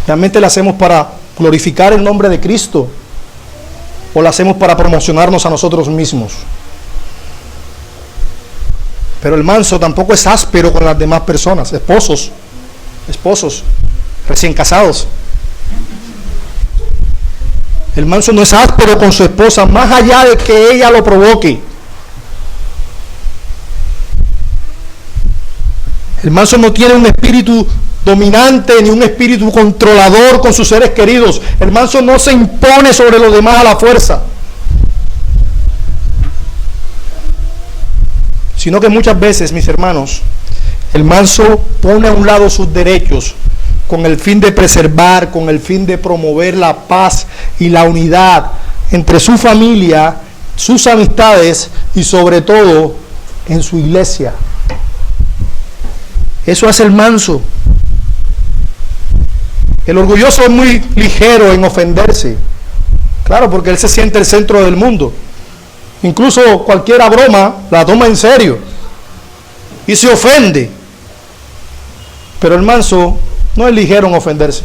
¿Realmente la hacemos para glorificar el nombre de Cristo o la hacemos para promocionarnos a nosotros mismos? Pero el manso tampoco es áspero con las demás personas, esposos recién casados. El manso no es áspero con su esposa, más allá de que ella lo provoque. El manso no tiene un espíritu dominante ni un espíritu controlador con sus seres queridos. El manso no se impone sobre los demás a la fuerza, sino que muchas veces, mis hermanos, el manso pone a un lado sus derechos con el fin de preservar, con el fin de promover la paz y la unidad entre su familia, sus amistades y sobre todo en su iglesia. Eso hace el manso. El orgulloso es muy ligero en ofenderse. Claro, porque él se siente el centro del mundo. Incluso cualquier broma la toma en serio y se ofende. Pero el manso no es ligero en ofenderse.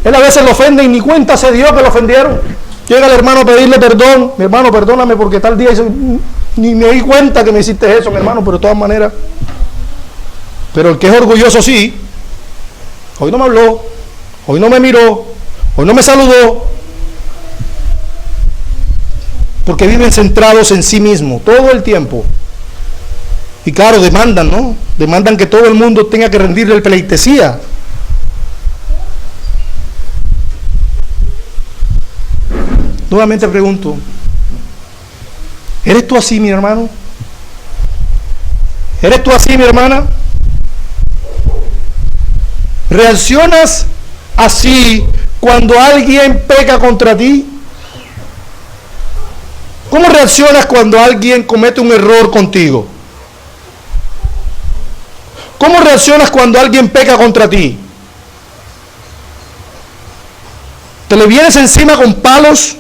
Él a veces lo ofende y ni cuenta se dio que lo ofendieron. Llega el hermano a pedirle perdón. Mi hermano, perdóname porque tal día ni me di cuenta que me hiciste eso, mi hermano, pero de todas maneras. Pero el que es orgulloso sí. Hoy no me habló, hoy no me miró, hoy no me saludó. Porque viven centrados en sí mismo todo el tiempo. Y claro, demandan, ¿no? Demandan que todo el mundo tenga que rendirle el pleitesía. Nuevamente pregunto, ¿eres tú así, mi hermano? ¿Eres tú así, mi hermana? ¿Reaccionas así cuando alguien peca contra ti? ¿Cómo reaccionas cuando alguien comete un error contigo? ¿Cómo reaccionas cuando alguien peca contra ti? ¿Te le vienes encima con palos?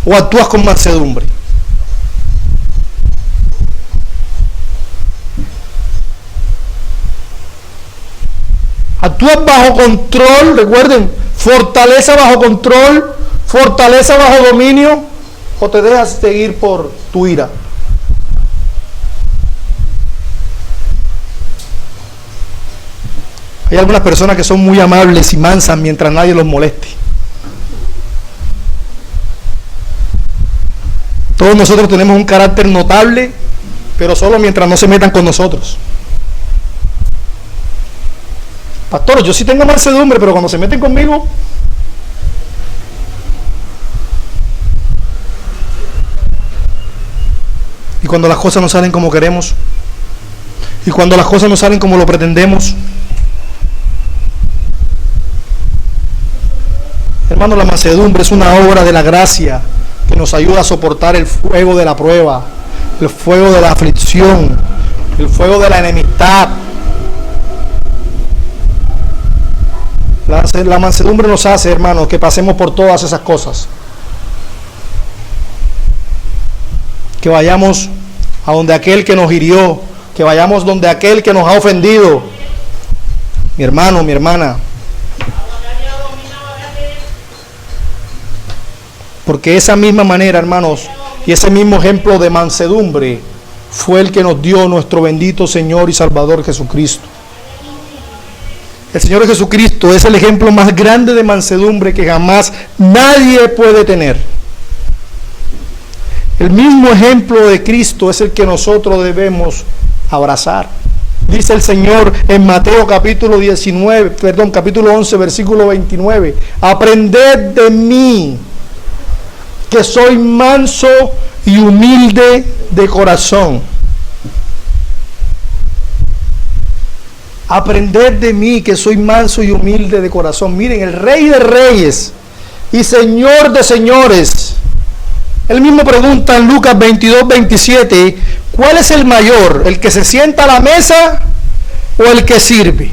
¿O actúas con mansedumbre? ¿Actúas bajo control? Recuerden, fortaleza bajo control, fortaleza bajo dominio, ¿o te dejas seguir por tu ira? Hay algunas personas que son muy amables y mansas mientras nadie los moleste. Todos nosotros tenemos un carácter notable, pero solo mientras no se metan con nosotros. Pastor, yo sí tengo mansedumbre, pero cuando se meten conmigo, y cuando las cosas no salen como queremos, y cuando las cosas no salen como lo pretendemos, hermano, la mansedumbre es una obra de la gracia que nos ayuda a soportar el fuego de la prueba, el fuego de la aflicción, el fuego de la enemistad. La mansedumbre nos hace, hermanos, que pasemos por todas esas cosas. Que vayamos a donde aquel que nos hirió, que vayamos donde aquel que nos ha ofendido. Mi hermano, mi hermana. Porque esa misma manera, hermanos, y ese mismo ejemplo de mansedumbre fue el que nos dio nuestro bendito Señor y Salvador Jesucristo. El Señor Jesucristo es el ejemplo más grande de mansedumbre que jamás nadie puede tener. El mismo ejemplo de Cristo es el que nosotros debemos abrazar. Dice el Señor en Mateo capítulo 11, versículo 29. Aprended de mí, que soy manso y humilde de corazón. Aprended de mí, que soy manso y humilde de corazón. Miren, el Rey de Reyes y Señor de Señores. Él mismo pregunta en Lucas 22, 27, ¿cuál es el mayor? ¿El que se sienta a la mesa o el que sirve?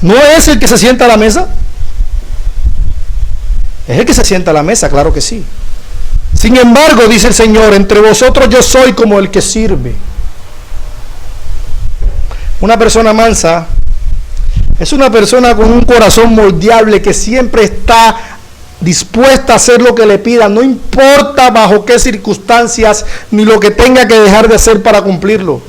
¿No es el que se sienta a la mesa? Es el que se sienta a la mesa, claro que sí. Sin embargo, dice el Señor, entre vosotros yo soy como el que sirve. Una persona mansa es una persona con un corazón moldeable que siempre está dispuesta a hacer lo que le pidan, no importa bajo qué circunstancias ni lo que tenga que dejar de hacer para cumplirlo.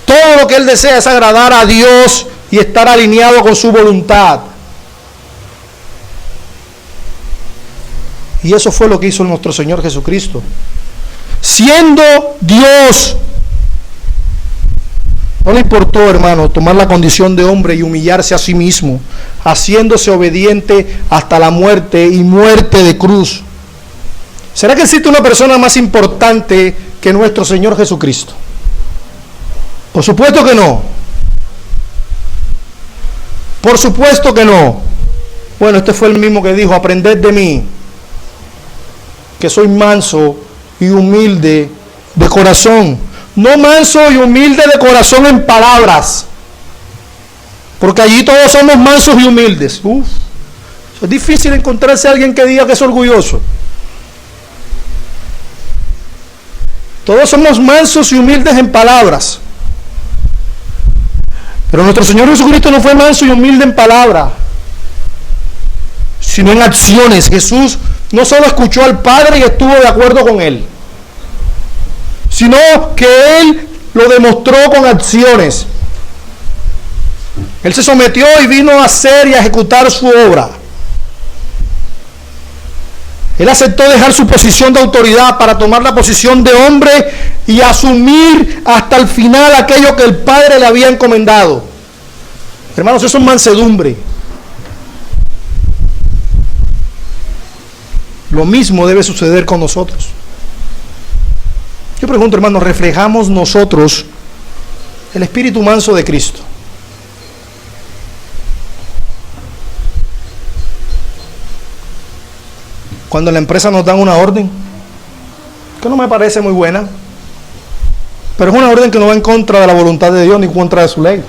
Todo lo que él desea es agradar a Dios y estar alineado con su voluntad. Y eso fue lo que hizo nuestro Señor Jesucristo. Siendo Dios, no le importó, hermano, tomar la condición de hombre y humillarse a sí mismo, haciéndose obediente hasta la muerte y muerte de cruz. ¿Será que existe una persona más importante que nuestro Señor Jesucristo? Por supuesto que no. Por supuesto que no. Bueno, este fue el mismo que dijo, aprended de mí, que soy manso y humilde de corazón. No manso y humilde de corazón en palabras, porque allí todos somos mansos y humildes. Es difícil encontrarse a alguien que diga que es orgulloso. Todos somos mansos y humildes en palabras, pero nuestro Señor Jesucristo no fue manso y humilde en palabra, sino en acciones. Jesús no solo escuchó al Padre y estuvo de acuerdo con Él, sino que Él lo demostró con acciones. Él se sometió y vino a hacer y a ejecutar su obra. Él aceptó dejar su posición de autoridad para tomar la posición de hombre y asumir hasta el final aquello que el Padre le había encomendado. Hermanos, eso es mansedumbre. Lo mismo debe suceder con nosotros. Yo pregunto, hermanos, ¿reflejamos nosotros El espíritu manso de Cristo. Cuando en la empresa nos dan una orden, que no me parece muy buena, pero es una orden que no va en contra de la voluntad de Dios ni en contra de su ley.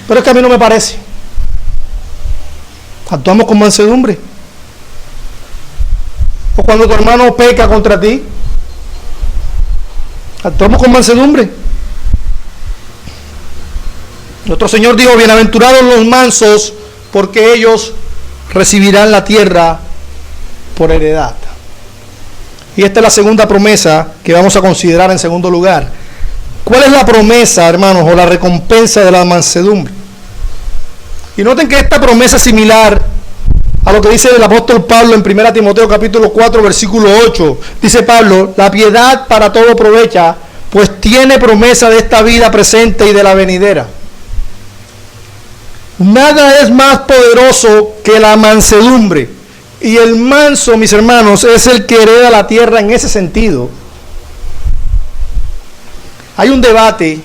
Pero es que a mí no me parece. Actuamos con mansedumbre. O cuando tu hermano peca contra ti, actuamos con mansedumbre. Nuestro Señor dijo: bienaventurados los mansos, porque ellos recibirán la tierra por heredad. Y esta es la segunda promesa que vamos a considerar en segundo lugar. ¿Cuál es la promesa, hermanos, o la recompensa de la mansedumbre? Y noten que esta promesa es similar a lo que dice el apóstol Pablo en 1 Timoteo capítulo 4 versículo 8. Dice Pablo: la piedad para todo aprovecha, pues tiene promesa de esta vida presente y de la venidera. Nada es más poderoso que la mansedumbre. Y el manso, mis hermanos, es el que hereda la tierra en ese sentido. Hay un debate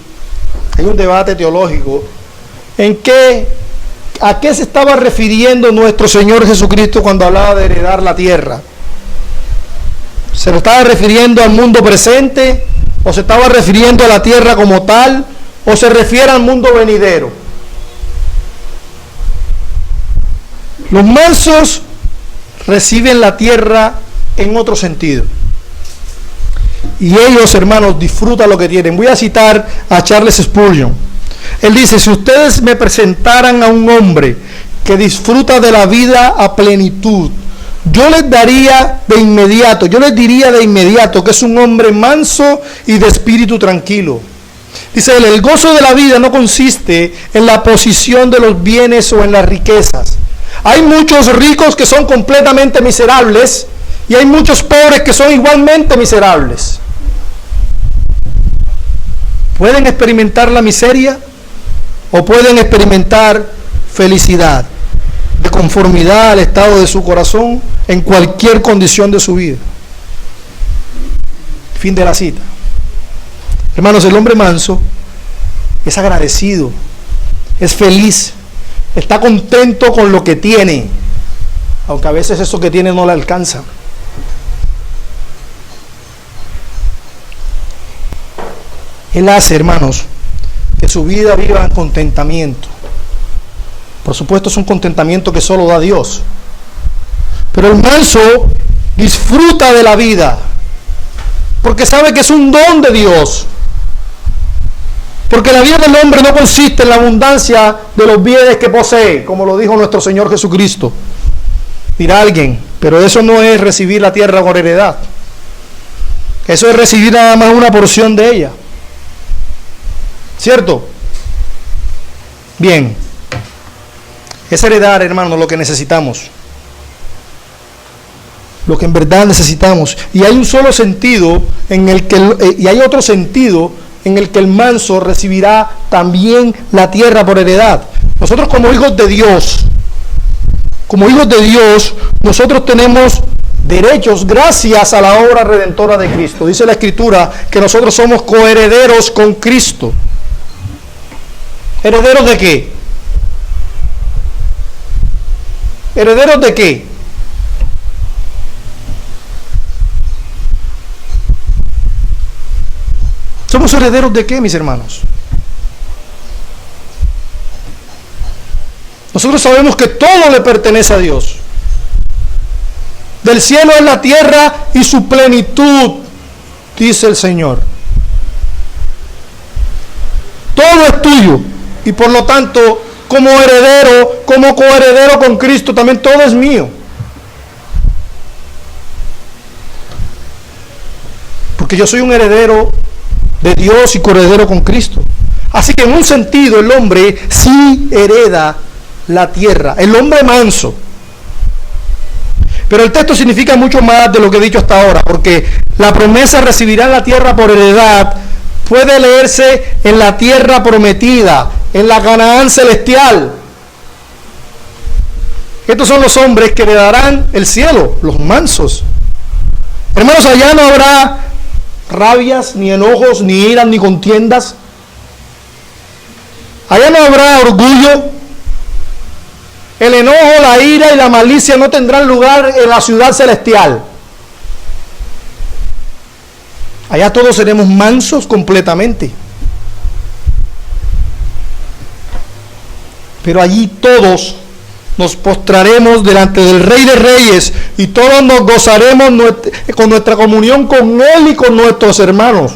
teológico en a qué se estaba refiriendo nuestro Señor Jesucristo cuando hablaba de heredar la tierra. ¿Se lo estaba refiriendo al mundo presente? ¿O se estaba refiriendo a la tierra como tal? ¿O se refiere al mundo venidero? Los mansos reciben la tierra en otro sentido. Y ellos, hermanos, disfrutan lo que tienen. Voy a citar a Charles Spurgeon. Él dice: si ustedes me presentaran a un hombre que disfruta de la vida a plenitud, yo les diría de inmediato que es un hombre manso y de espíritu tranquilo. Dice él: el gozo de la vida no consiste en la posición de los bienes o en las riquezas. Hay muchos ricos que son completamente miserables y hay muchos pobres que son igualmente miserables. Pueden experimentar la miseria o pueden experimentar felicidad, de conformidad al estado de su corazón en cualquier condición de su vida. Fin de la cita. Hermanos, el hombre manso es agradecido, es feliz, está contento con lo que tiene, aunque a veces eso que tiene no le alcanza. Él hace, hermanos, que su vida viva en contentamiento. Por supuesto, es un contentamiento que solo da Dios. Pero el manso disfruta de la vida, porque sabe que es un don de Dios. Porque la vida del hombre no consiste en la abundancia de los bienes que posee, como lo dijo nuestro Señor Jesucristo. Dirá alguien: pero eso no es recibir la tierra por heredad. Eso es recibir nada más una porción de ella. ¿Cierto? Bien. Es heredar, hermano, lo que necesitamos. Lo que en verdad necesitamos. Y hay un solo sentido en el que y hay otro sentido en el que el manso recibirá también la tierra por heredad. Nosotros como hijos de Dios, nosotros tenemos derechos gracias a la obra redentora de Cristo. Dice la Escritura que nosotros somos coherederos con Cristo. ¿Herederos de qué? ¿Herederos de qué? ¿Somos herederos de qué, mis hermanos? Nosotros sabemos que todo le pertenece a Dios. Del cielo es la tierra y su plenitud, dice el Señor. Todo es tuyo. Y por lo tanto, como heredero, como coheredero con Cristo, también todo es mío. Porque yo soy un heredero de Dios y coheredero con Cristo. Así que en un sentido el hombre sí hereda la tierra, el hombre manso. Pero el texto significa mucho más de lo que he dicho hasta ahora, porque la promesa recibirá la tierra por heredad puede leerse en la tierra prometida, en la Canaán celestial. Estos son los hombres que heredarán el cielo, los mansos. Hermanos, allá no habrá rabias, ni enojos, ni iras, ni contiendas. Allá no habrá orgullo. El enojo, la ira y la malicia no tendrán lugar en la ciudad celestial. Allá todos seremos mansos completamente. Pero allí todos nos postraremos delante del Rey de Reyes y todos nos gozaremos con nuestra comunión con Él y con nuestros hermanos.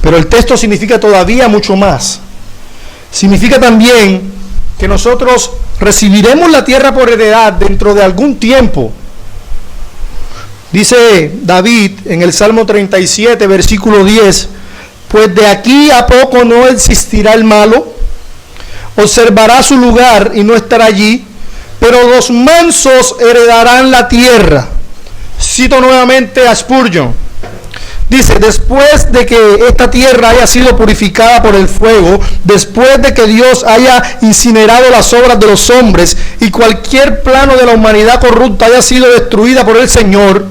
Pero el texto significa todavía mucho más. Significa también que nosotros recibiremos la tierra por heredad dentro de algún tiempo. Dice David en el Salmo 37, versículo 10, pues de aquí a poco no existirá el malo, observará su lugar y no estará allí, pero los mansos heredarán la tierra. Cito nuevamente a Spurgeon. Dice, después de que esta tierra haya sido purificada por el fuego, después de que Dios haya incinerado las obras de los hombres y cualquier plano de la humanidad corrupta haya sido destruida por el Señor,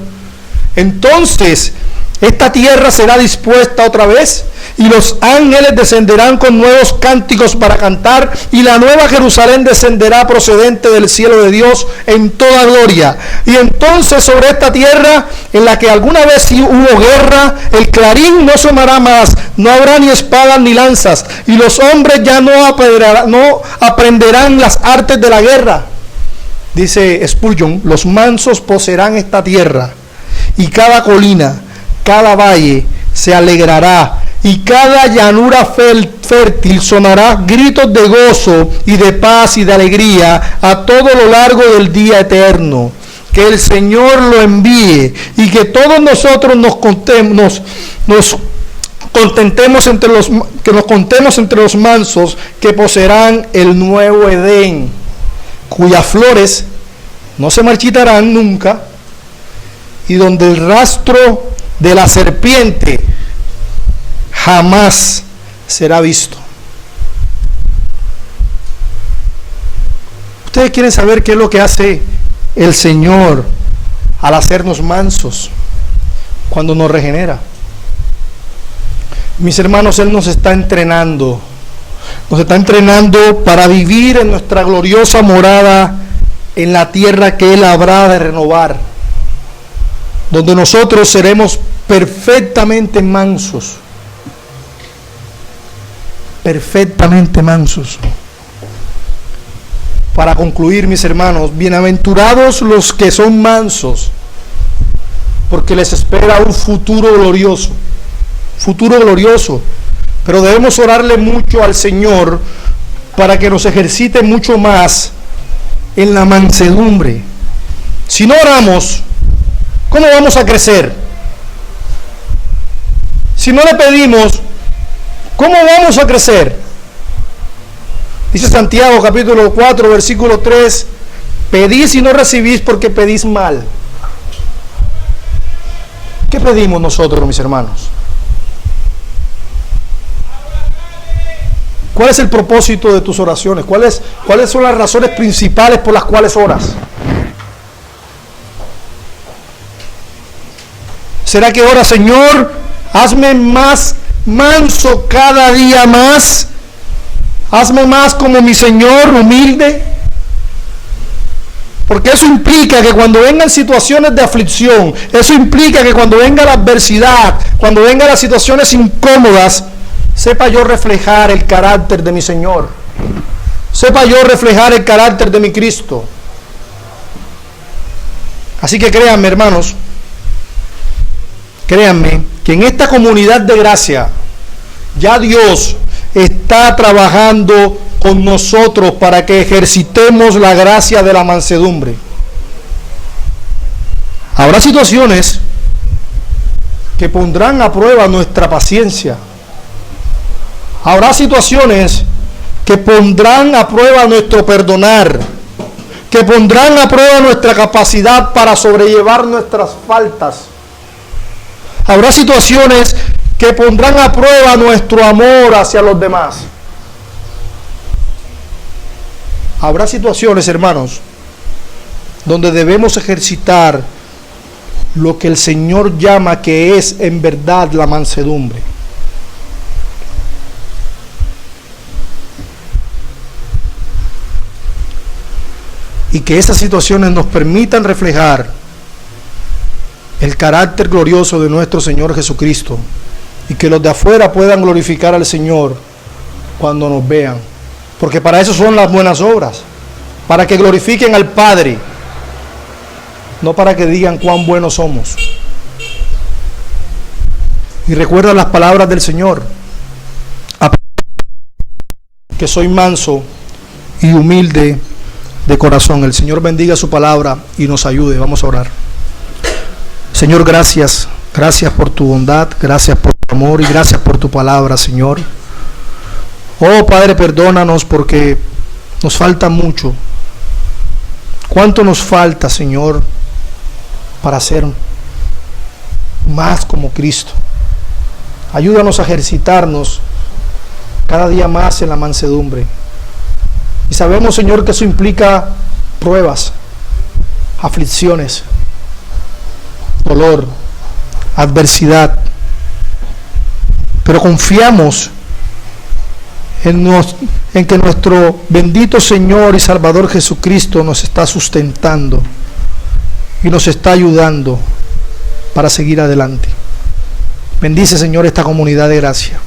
entonces esta tierra será dispuesta otra vez y los ángeles descenderán con nuevos cánticos para cantar y la nueva Jerusalén descenderá procedente del cielo de Dios en toda gloria. Y entonces sobre esta tierra en la que alguna vez hubo guerra, el clarín no sonará más, no habrá ni espadas ni lanzas y los hombres ya no aprenderán las artes de la guerra. Dice Spurgeon, los mansos poseerán esta tierra y cada colina, cada valle se alegrará y cada llanura fértil sonará gritos de gozo y de paz y de alegría a todo lo largo del día eterno. Que el Señor lo envíe y que todos nosotros nos contemos entre los mansos que poseerán el nuevo Edén, cuyas flores no se marchitarán nunca y donde el rastro de la serpiente jamás será visto. Ustedes quieren saber qué es lo que hace el Señor al hacernos mansos cuando nos regenera. Mis hermanos, Él nos está entrenando para vivir en nuestra gloriosa morada en la tierra que Él habrá de renovar, donde nosotros seremos perfectamente mansos. Perfectamente mansos. Para concluir, mis hermanos, bienaventurados los que son mansos, porque les espera un futuro glorioso. Futuro glorioso. Pero debemos orarle mucho al Señor para que nos ejercite mucho más en la mansedumbre. Si no oramos, ¿cómo vamos a crecer? Si no le pedimos, ¿cómo vamos a crecer? Dice Santiago capítulo 4 versículo 3, pedís y no recibís porque pedís mal. ¿Qué pedimos nosotros, mis hermanos? ¿Cuál es el propósito de tus oraciones? ¿Cuáles son las razones principales por las cuales oras? ¿Será que oras, Señor, hazme más manso cada día más? Hazme más como mi Señor, humilde. Porque eso implica que cuando vengan situaciones de aflicción, eso implica que cuando venga la adversidad, cuando vengan las situaciones incómodas, sepa yo reflejar el carácter de mi Señor. Sepa yo reflejar el carácter de mi Cristo. Así que créanme, hermanos, créanme que en esta comunidad de gracia ya Dios está trabajando con nosotros para que ejercitemos la gracia de la mansedumbre. Habrá situaciones que pondrán a prueba nuestra paciencia. Habrá situaciones que pondrán a prueba nuestro perdonar, que pondrán a prueba nuestra capacidad para sobrellevar nuestras faltas. Habrá situaciones que pondrán a prueba nuestro amor hacia los demás. Habrá situaciones, hermanos, donde debemos ejercitar lo que el Señor llama que es en verdad la mansedumbre. Y que esas situaciones nos permitan reflejar el carácter glorioso de nuestro Señor Jesucristo, y que los de afuera puedan glorificar al Señor cuando nos vean, porque para eso son las buenas obras, para que glorifiquen al Padre, no para que digan cuán buenos somos. Y recuerda las palabras del Señor, que soy manso y humilde de corazón. El Señor bendiga su palabra y nos ayude. Vamos a orar. Señor, gracias por tu bondad, gracias por tu amor y gracias por tu palabra, Señor. Oh Padre, perdónanos porque nos falta mucho. ¿Cuánto nos falta, Señor, para ser más como Cristo? Ayúdanos a ejercitarnos cada día más en la mansedumbre. Y sabemos, Señor, que eso implica pruebas, aflicciones, dolor, adversidad. Pero confiamos en que nuestro bendito Señor y Salvador Jesucristo nos está sustentando y nos está ayudando para seguir adelante. Bendice, Señor, esta comunidad de gracia.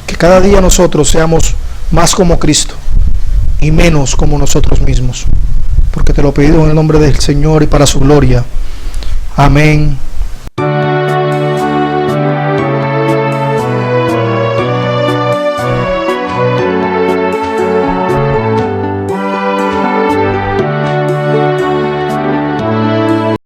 Que cada día nosotros seamos más como Cristo y menos como nosotros mismos. Porque te lo he pedido en el nombre del Señor y para su gloria. Amén.